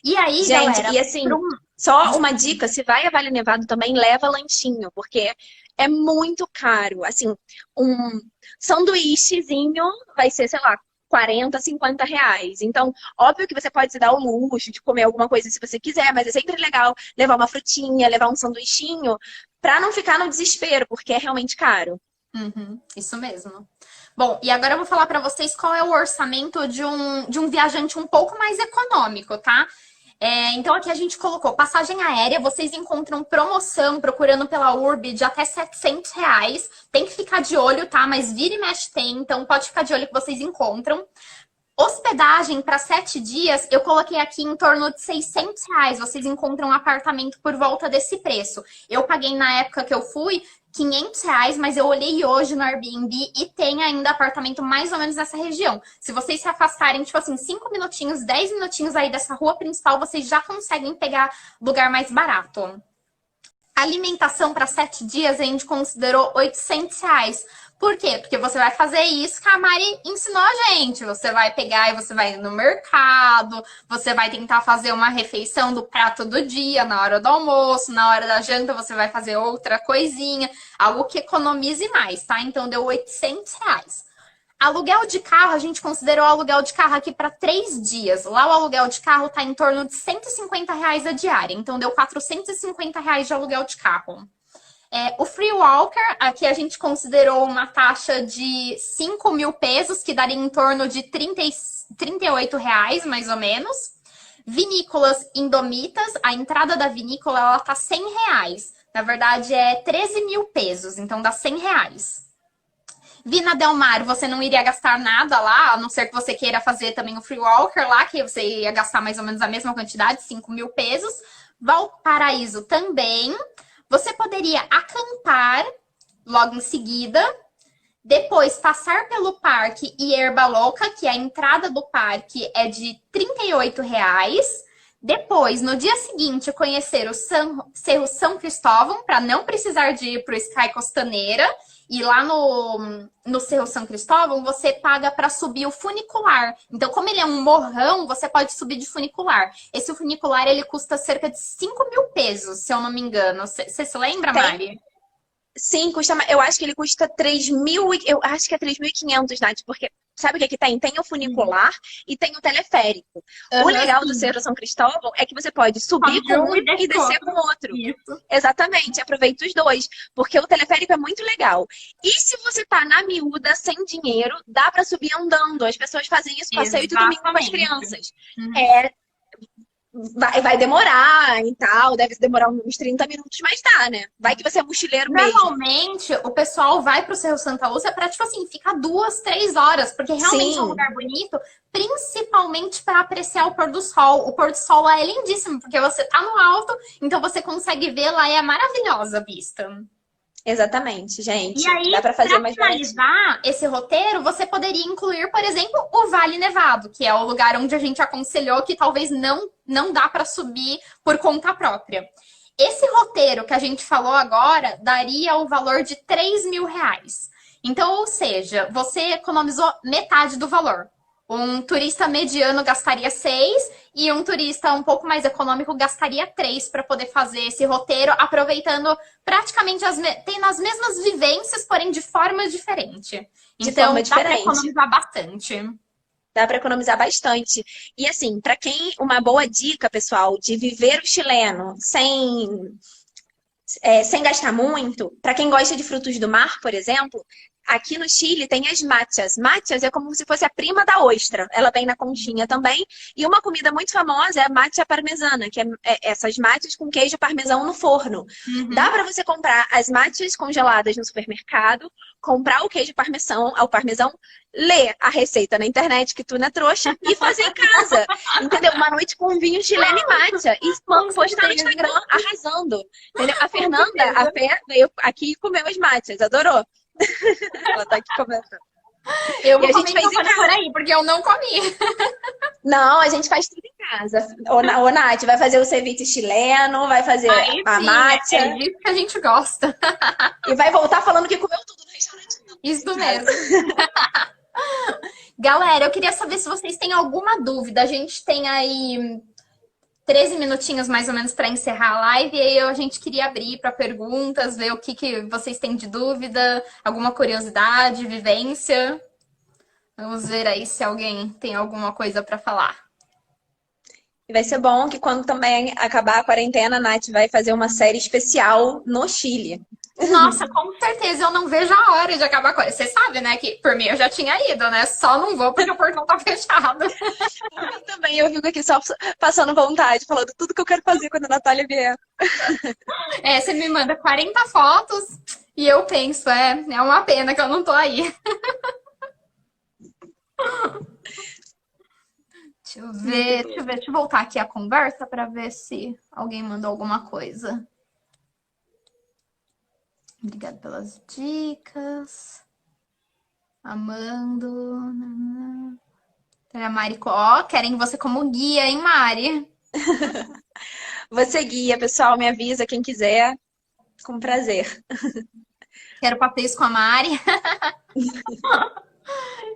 E aí, Gente, galera, e assim, pro- só uma dica, se vai a Vale Nevado também, leva lanchinho, porque é muito caro. Assim, um sanduíchezinho vai ser, sei lá, 40, 50 reais. Então, óbvio que você pode se dar o luxo de comer alguma coisa se você quiser, mas é sempre legal levar uma frutinha, levar um sanduichinho, pra não ficar no desespero, porque é realmente caro. Uhum, isso mesmo. Bom, e agora eu vou falar para vocês qual é o orçamento de um viajante um pouco mais econômico, tá? Então aqui a gente colocou passagem aérea, vocês encontram promoção procurando pela Urb de até R$ 700. Tem que ficar de olho, tá? Mas vira e mexe tem, então pode ficar de olho que vocês encontram. Hospedagem para 7 dias, eu coloquei aqui em torno de R$ 600. Vocês encontram um apartamento por volta desse preço. Eu paguei na época que eu fui R$ 500, mas eu olhei hoje no Airbnb e tem ainda apartamento mais ou menos nessa região. Se vocês se afastarem, tipo assim, 5 minutinhos, 10 minutinhos aí dessa rua principal, vocês já conseguem pegar lugar mais barato. Alimentação para 7 dias, a gente considerou R$ 800. Por quê? Porque você vai fazer isso que a Mari ensinou a gente. Você vai pegar e você vai no mercado, você vai tentar fazer uma refeição do prato do dia, na hora do almoço, na hora da janta você vai fazer outra coisinha, algo que economize mais, tá? Então deu R$ 800. Aluguel de carro, a gente considerou o aluguel de carro aqui para 3 dias. Lá o aluguel de carro tá em torno de R$ 150 a diária. Então deu R$ 450 de aluguel de carro. O Free Walker, aqui a gente considerou uma taxa de 5.000 pesos, que daria em torno de R$ 38, mais ou menos. Vinícolas Indomitas, a entrada da vinícola ela tá R$ 100. Na verdade é 13.000 pesos, então dá R$ 100. Vina Del Mar, você não iria gastar nada lá, a não ser que você queira fazer também o Free Walker lá, que você ia gastar mais ou menos a mesma quantidade, 5.000 pesos. Valparaíso também. Você poderia acampar logo em seguida, depois passar pelo parque e Erba Louca, que a entrada do parque é de R$ 38. Depois, no dia seguinte, conhecer o Cerro São Cristóvão, para não precisar de ir para o Sky Costaneira. E lá no Cerro São Cristóvão, você paga para subir o funicular. Então, como ele é um morrão, você pode subir de funicular. Esse funicular, ele custa cerca de 5.000 pesos, se eu não me engano. Você se lembra, Mari? Sim, eu acho que ele custa 3.000, eu acho que é 3.500, Nath, porque sabe o que que tem? Tem o funicular e tem o teleférico. O legal do Cerro São Cristóvão é que você pode subir com um e descer com o outro. Isso. Exatamente, aproveita os dois, porque o teleférico é muito legal. E se você tá na miúda, sem dinheiro, dá pra subir andando. As pessoas fazem isso passeio de domingo com as crianças. Vai demorar e tal, deve demorar uns 30 minutos, mas dá, né? Vai que você é mochileiro mesmo. Normalmente, o pessoal vai pro Cerro Santa Lúcia pra, tipo assim, ficar 2, 3 horas, porque realmente é um lugar bonito, principalmente para apreciar o pôr do sol. O pôr do sol lá é lindíssimo, porque você tá no alto, então você consegue ver lá, é maravilhosa a vista. Exatamente, gente. E aí, dá pra fazer mais finalizar esse roteiro, você poderia incluir, por exemplo, o Vale Nevado, que é o lugar onde a gente aconselhou que talvez não dá para subir por conta própria. Esse roteiro que a gente falou agora daria o valor de R$ 3.000. Então, ou seja, você economizou metade do valor. Um turista mediano gastaria 6 e um turista um pouco mais econômico gastaria 3 para poder fazer esse roteiro, aproveitando praticamente tendo as mesmas vivências, porém de forma diferente. Então, dá para economizar bastante. Dá para economizar bastante. E assim, para quem, uma boa dica, pessoal, de viver o chileno sem gastar muito, para quem gosta de frutos do mar, por exemplo, aqui no Chile tem as matchas. Matchas é como se fosse a prima da ostra. Ela vem na conchinha também. E uma comida muito famosa é a matcha parmesana, que é essas matchas com queijo parmesão no forno. Dá para você comprar as matchas congeladas no supermercado, comprar o queijo parmesão, ler a receita na internet, que tu não é trouxa, e fazer em casa. Entendeu? Uma noite com vinho chileno e matcha. E postar no Instagram arrasando. Entendeu? A Fernanda, a Fé, veio aqui e comeu as matchas. Adorou? Ela tá aqui comentando. Eu vou comer por aí, porque eu não comi. Não, a gente faz tudo em casa. Ô, Nath, vai fazer o ceviche chileno, vai fazer a matcha. É disso que a gente gosta. E vai voltar falando que comeu tudo no restaurante. Isso mesmo. Galera, eu queria saber se vocês têm alguma dúvida. A gente tem aí 13 minutinhos mais ou menos para encerrar a live, e aí a gente queria abrir para perguntas, ver o que vocês têm de dúvida, alguma curiosidade, vivência. Vamos ver aí se alguém tem alguma coisa para falar. E vai ser bom que quando também acabar a quarentena, a Nath vai fazer uma série especial no Chile. Nossa, com certeza eu não vejo a hora de acabar com isso. Você sabe, né, que por mim eu já tinha ido, né? Só não vou porque o portão tá fechado. Eu também, eu fico aqui só passando vontade, falando tudo que eu quero fazer quando a Natália vier. É, você me manda 40 fotos e eu penso, é uma pena que eu não tô aí. Muito Deixa eu voltar aqui a conversa pra ver se alguém mandou alguma coisa. Obrigada pelas dicas. Amando. A Mari, ó, querem você como guia, hein, Mari? Você guia, pessoal, me avisa quem quiser, com prazer. Quero papéis com a Mari.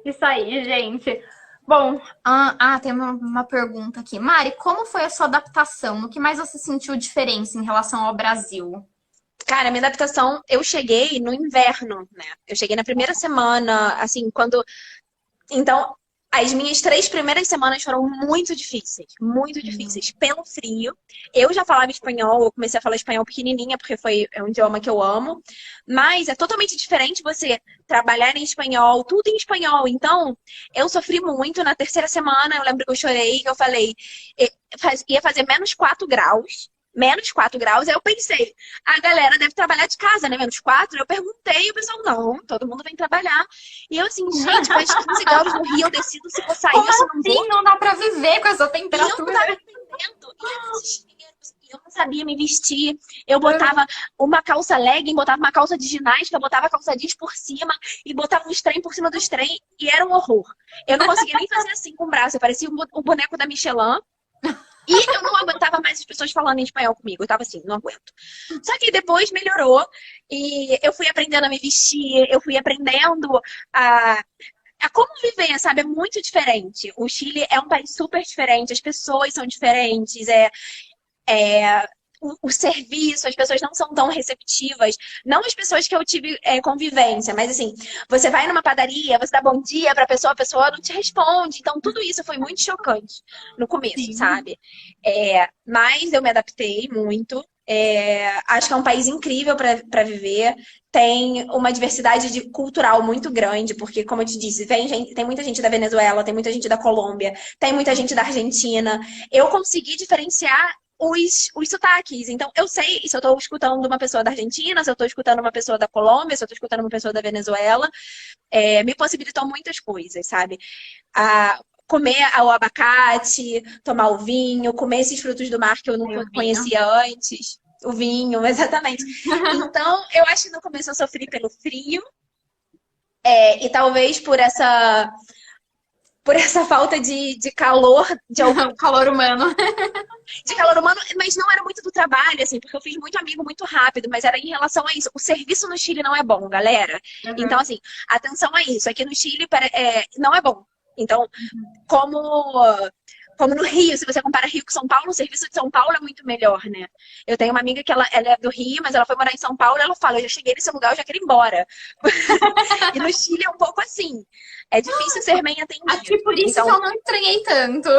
Isso aí, gente. Bom, tem uma pergunta aqui. Mari, como foi a sua adaptação? No que mais você sentiu diferença em relação ao Brasil? Cara, minha adaptação, eu cheguei no inverno, né? Eu cheguei na primeira semana, assim, quando. Então, as minhas 3 primeiras semanas foram muito difíceis, pelo frio. Eu já falava espanhol, eu comecei a falar espanhol pequenininha, porque é um idioma que eu amo. Mas é totalmente diferente você trabalhar em espanhol, tudo em espanhol. Então, eu sofri muito na terceira semana. Eu lembro que eu chorei, que eu falei, ia fazer -4 graus. -4 graus, aí eu pensei, a galera deve trabalhar de casa, né? -4. Eu perguntei, e o pessoal, não, todo mundo vem trabalhar. E eu assim, gente, faz 15 graus no Rio, eu decido se vou sair Como ou se não vou. assim? Não dá pra viver com essa E eu não temperatura? tava entendendo. E eu desespero. E eu não sabia me vestir. Eu botava uma calça legging, botava uma calça de ginástica, botava calça jeans por cima e botava uns trem por cima dos trem. E era um horror. Eu não conseguia nem fazer assim com o braço. Eu parecia um boneco da Michelin. E eu não aguentava mais as pessoas falando em espanhol comigo. Eu tava assim, não aguento. Só que depois melhorou e eu fui aprendendo a me vestir, eu fui aprendendo a como viver, sabe? É muito diferente. O Chile é um país super diferente, as pessoas são diferentes, o serviço, as pessoas não são tão receptivas. Não as pessoas que eu tive convivência, mas assim, você vai numa padaria, você dá bom dia pra pessoa, a pessoa não te responde. Então, tudo isso foi muito chocante no começo, Sim. sabe? Mas eu me adaptei muito. Acho que é um país incrível para viver. Tem uma diversidade cultural muito grande, porque, como eu te disse, tem muita gente da Venezuela, tem muita gente da Colômbia, tem muita gente da Argentina. Eu consegui diferenciar os sotaques. Então, eu sei se eu estou escutando uma pessoa da Argentina, se eu estou escutando uma pessoa da Colômbia, se eu estou escutando uma pessoa da Venezuela. Me possibilitou muitas coisas, sabe? Comer o abacate, tomar o vinho, comer esses frutos do mar que eu não Aí eu vinho. conhecia antes. O vinho, exatamente. Então, eu acho que no começo eu sofri pelo frio, e talvez por essa falta de calor, O calor humano. de calor humano, mas não era muito do trabalho, assim, porque eu fiz muito amigo muito rápido, mas era em relação a isso. O serviço no Chile não é bom, galera. Então, Uhum. assim, atenção a isso. Aqui no Chile não é bom. Então, como, como no Rio, se você compara Rio com São Paulo, o serviço de São Paulo é muito melhor, né? Eu tenho uma amiga que ela é do Rio, mas ela foi morar em São Paulo e ela fala, eu já cheguei nesse lugar, eu já quero ir embora. E no Chile é um pouco assim. É difícil ser bem Acho que atendido. por isso que Então, eu não estranhei tanto.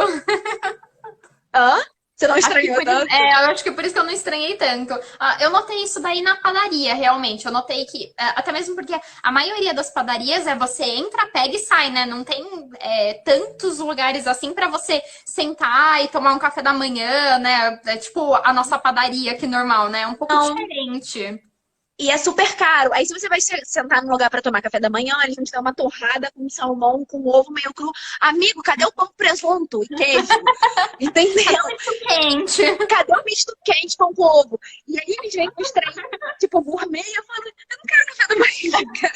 hã? Você não Acho que estranhou tanto? eu acho que por isso que eu não estranhei tanto. Eu notei isso daí na padaria, realmente. Eu notei que, até mesmo porque a maioria das padarias é você entra, pega e sai, né? Não tem tantos lugares assim pra você sentar e tomar um café da manhã, né? É tipo a nossa padaria aqui normal, né? É um pouco Não. diferente. E é super caro. Aí, se você vai sentar num lugar para tomar café da manhã, eles vão te dar uma torrada com salmão, com ovo meio cru. Amigo, cadê o pão com presunto e queijo? Entendeu? Muito quente. Cadê o misto quente, pão com ovo? E aí eles vêm com os trem, tipo, gourmet. E eu falo, eu não quero café da manhã, cara.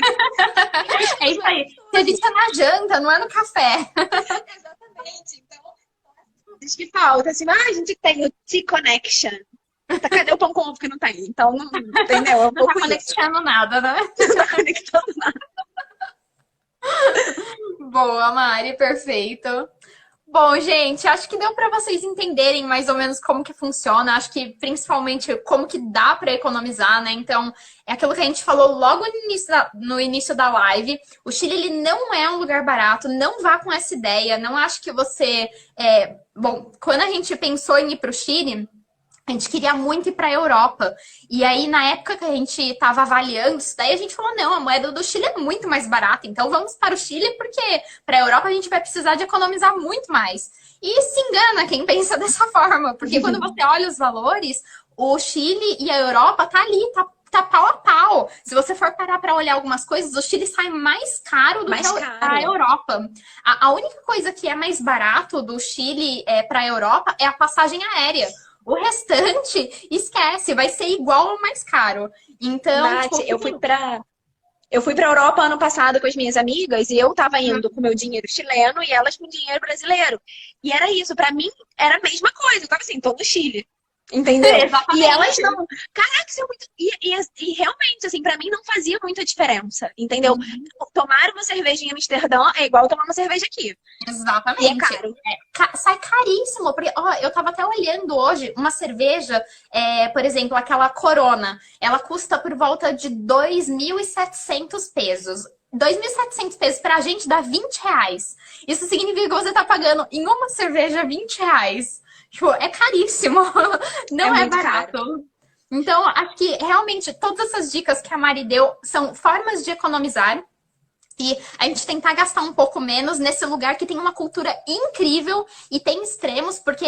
Eles É ficam isso zoando aí. gostoso. Serviço é na janta, não é no café. Exatamente. Então, diz que falta, assim, a gente tem o T-Connection. Tá, cadê o pão com ovo que não tem? Então, entendeu? É um Não tá pouco isso. conectando nada, né? Não tá conectando nada. Boa, Mari, perfeito. Bom, gente, acho que deu para vocês entenderem mais ou menos como que funciona. Acho que principalmente como que dá para economizar, né? Então, é aquilo que a gente falou logo no início da live. O Chile, ele não é um lugar barato. Não vá com essa ideia. Não acho que você... Bom, quando a gente pensou em ir para o Chile, A gente queria muito ir para a Europa. E aí, na época que a gente estava avaliando isso daí, a gente falou: não, a moeda do Chile é muito mais barata. Então, vamos para o Chile, porque para a Europa a gente vai precisar de economizar muito mais. E se engana quem pensa dessa forma, porque quando você olha os valores, o Chile e a Europa tá ali, tá pau a pau. Se você for parar para olhar algumas coisas, o Chile sai mais caro do Mais que a caro. Europa. A única coisa que é mais barato do Chile para a Europa é a passagem aérea. O restante, esquece, vai ser igual ou mais caro. Então, Nath, tipo, eu fui pra Europa ano passado com as minhas amigas e eu tava indo com meu dinheiro chileno e elas com dinheiro brasileiro. E era isso, pra mim era a mesma coisa. Eu tava assim, tô no Chile. Entendeu? E elas exatamente. não. Caraca, isso é muito. E realmente, assim, pra mim não fazia muita diferença. Entendeu? Tomar uma cerveja em Amsterdã é igual tomar uma cerveja aqui. E é Exatamente. caro. Sai caríssimo. Porque, ó, eu tava até olhando hoje uma cerveja, por exemplo, aquela Corona. Ela custa por volta de 2.700 pesos. 2.700 pesos pra gente dá R$ 20. Isso significa que você tá pagando em uma cerveja R$ 20. Tipo, é caríssimo. É Não é muito caro. barato. Então, acho que realmente todas essas dicas que a Mari deu são formas de economizar. E a gente tentar gastar um pouco menos nesse lugar que tem uma cultura incrível e tem extremos, porque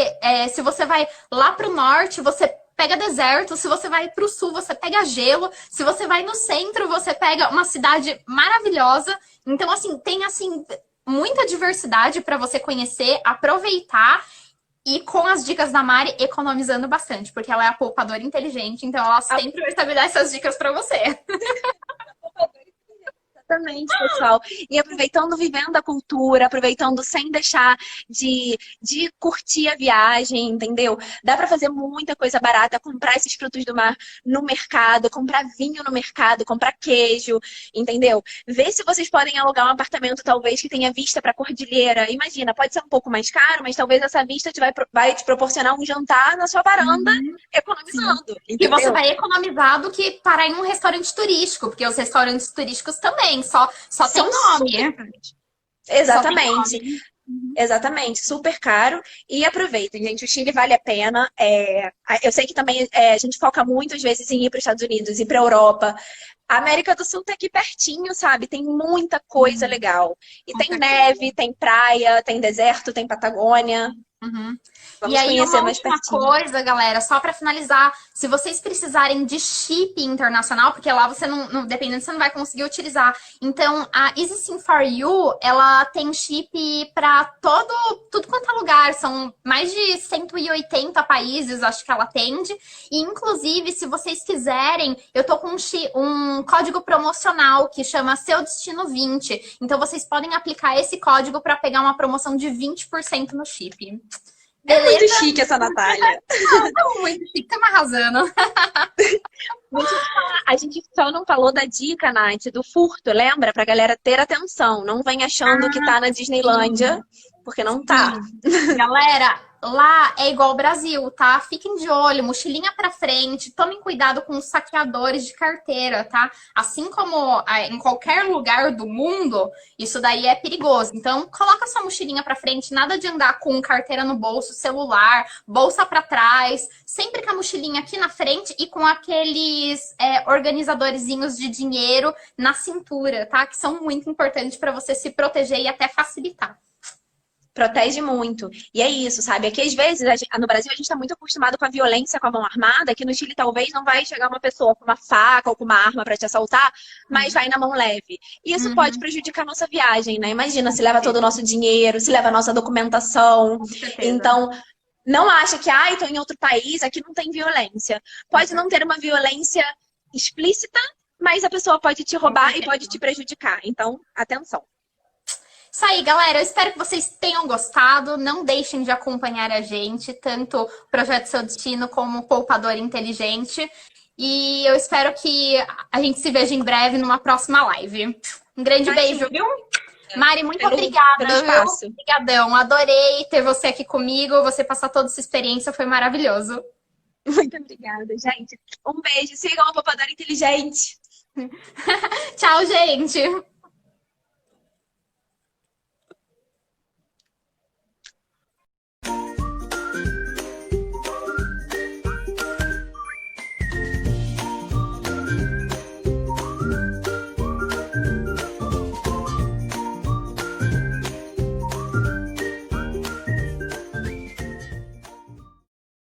se você vai lá pro norte, você pega deserto, se você vai pro sul, você pega gelo, se você vai no centro, você pega uma cidade maravilhosa. Então, assim, tem assim muita diversidade para você conhecer, aproveitar e com as dicas da Mari, economizando bastante, porque ela é a poupadora inteligente, então ela sempre vai saber dar essas dicas para você. Exatamente, pessoal. E aproveitando, vivendo a cultura, aproveitando sem deixar de curtir a viagem, entendeu? Dá para fazer muita coisa barata, comprar esses frutos do mar no mercado, comprar vinho no mercado, comprar queijo, entendeu? Ver se vocês podem alugar um apartamento, talvez, que tenha vista para a cordilheira. Imagina, pode ser um pouco mais caro, mas talvez essa vista vai te proporcionar um jantar na sua varanda, Sim. economizando, E você entendeu? vai economizar do que parar em um restaurante turístico, porque os restaurantes turísticos também só tem São super nome. caros. Só tem Exatamente. nome. Exatamente, super caro. E aproveitem, gente, o Chile vale a pena. Eu sei que também a gente foca muito, às vezes, em ir para os Estados Unidos, ir para a Europa. A América do Sul tá aqui pertinho, sabe? Tem muita coisa legal. E Com tem certeza. neve, tem praia, tem deserto, tem Patagônia. Uhum. E Vamos aí, conhecer uma mais última pertinho. coisa, galera, só para finalizar, se vocês precisarem de chip internacional, porque lá você dependendo, você não vai conseguir utilizar. Então, a EasySim for You, ela tem chip para tudo quanto é lugar, são mais de 180 países, acho que ela atende. E, inclusive, se vocês quiserem, eu tô com um código promocional que chama Seu Destino 20. Então, vocês podem aplicar esse código para pegar uma promoção de 20% no chip. É muito Beleza? chique essa Natália. Tá muito chique, estamos arrasando. Deixa eu te falar, a gente só não falou da dica, Nath, do furto, lembra? Pra galera ter atenção. Não vem achando que tá na Disneylândia, porque não tá. Sim. Galera, lá é igual ao Brasil, tá? Fiquem de olho, mochilinha pra frente, tomem cuidado com os saqueadores de carteira, tá? Assim como em qualquer lugar do mundo, isso daí é perigoso. Então, coloca sua mochilinha pra frente, nada de andar com carteira no bolso, celular, bolsa pra trás, sempre com a mochilinha aqui na frente e com aqueles organizadorzinhos de dinheiro na cintura, tá? Que são muito importantes pra você se proteger e até facilitar. Protege muito. E é isso, sabe? Aqui, às vezes, no Brasil, a gente está muito acostumado com a violência com a mão armada, que no Chile talvez não vai chegar uma pessoa com uma faca ou com uma arma para te assaltar, mas vai na mão leve. E isso pode Uhum, prejudicar a nossa viagem, né? Imagina, se leva todo o nosso dinheiro, se leva a nossa documentação. com certeza. Então, não acha que, ai, estou em outro país, aqui não tem violência. Pode não ter uma violência explícita, mas a pessoa pode te Com roubar e certeza. pode te prejudicar. Então, atenção. Isso aí, galera. Eu espero que vocês tenham gostado. Não deixem de acompanhar a gente, tanto o Projeto Seu Destino como o Poupador Inteligente. E eu espero que a gente se veja em breve numa próxima live. Um grande beijo, Imagina, viu? Mari, muito pelo obrigada, viu? espaço. Obrigadão. Adorei ter você aqui comigo. Você passar toda essa experiência foi maravilhoso. Muito obrigada, gente. Um beijo. Sigam a Poupadora Inteligente. Tchau, gente.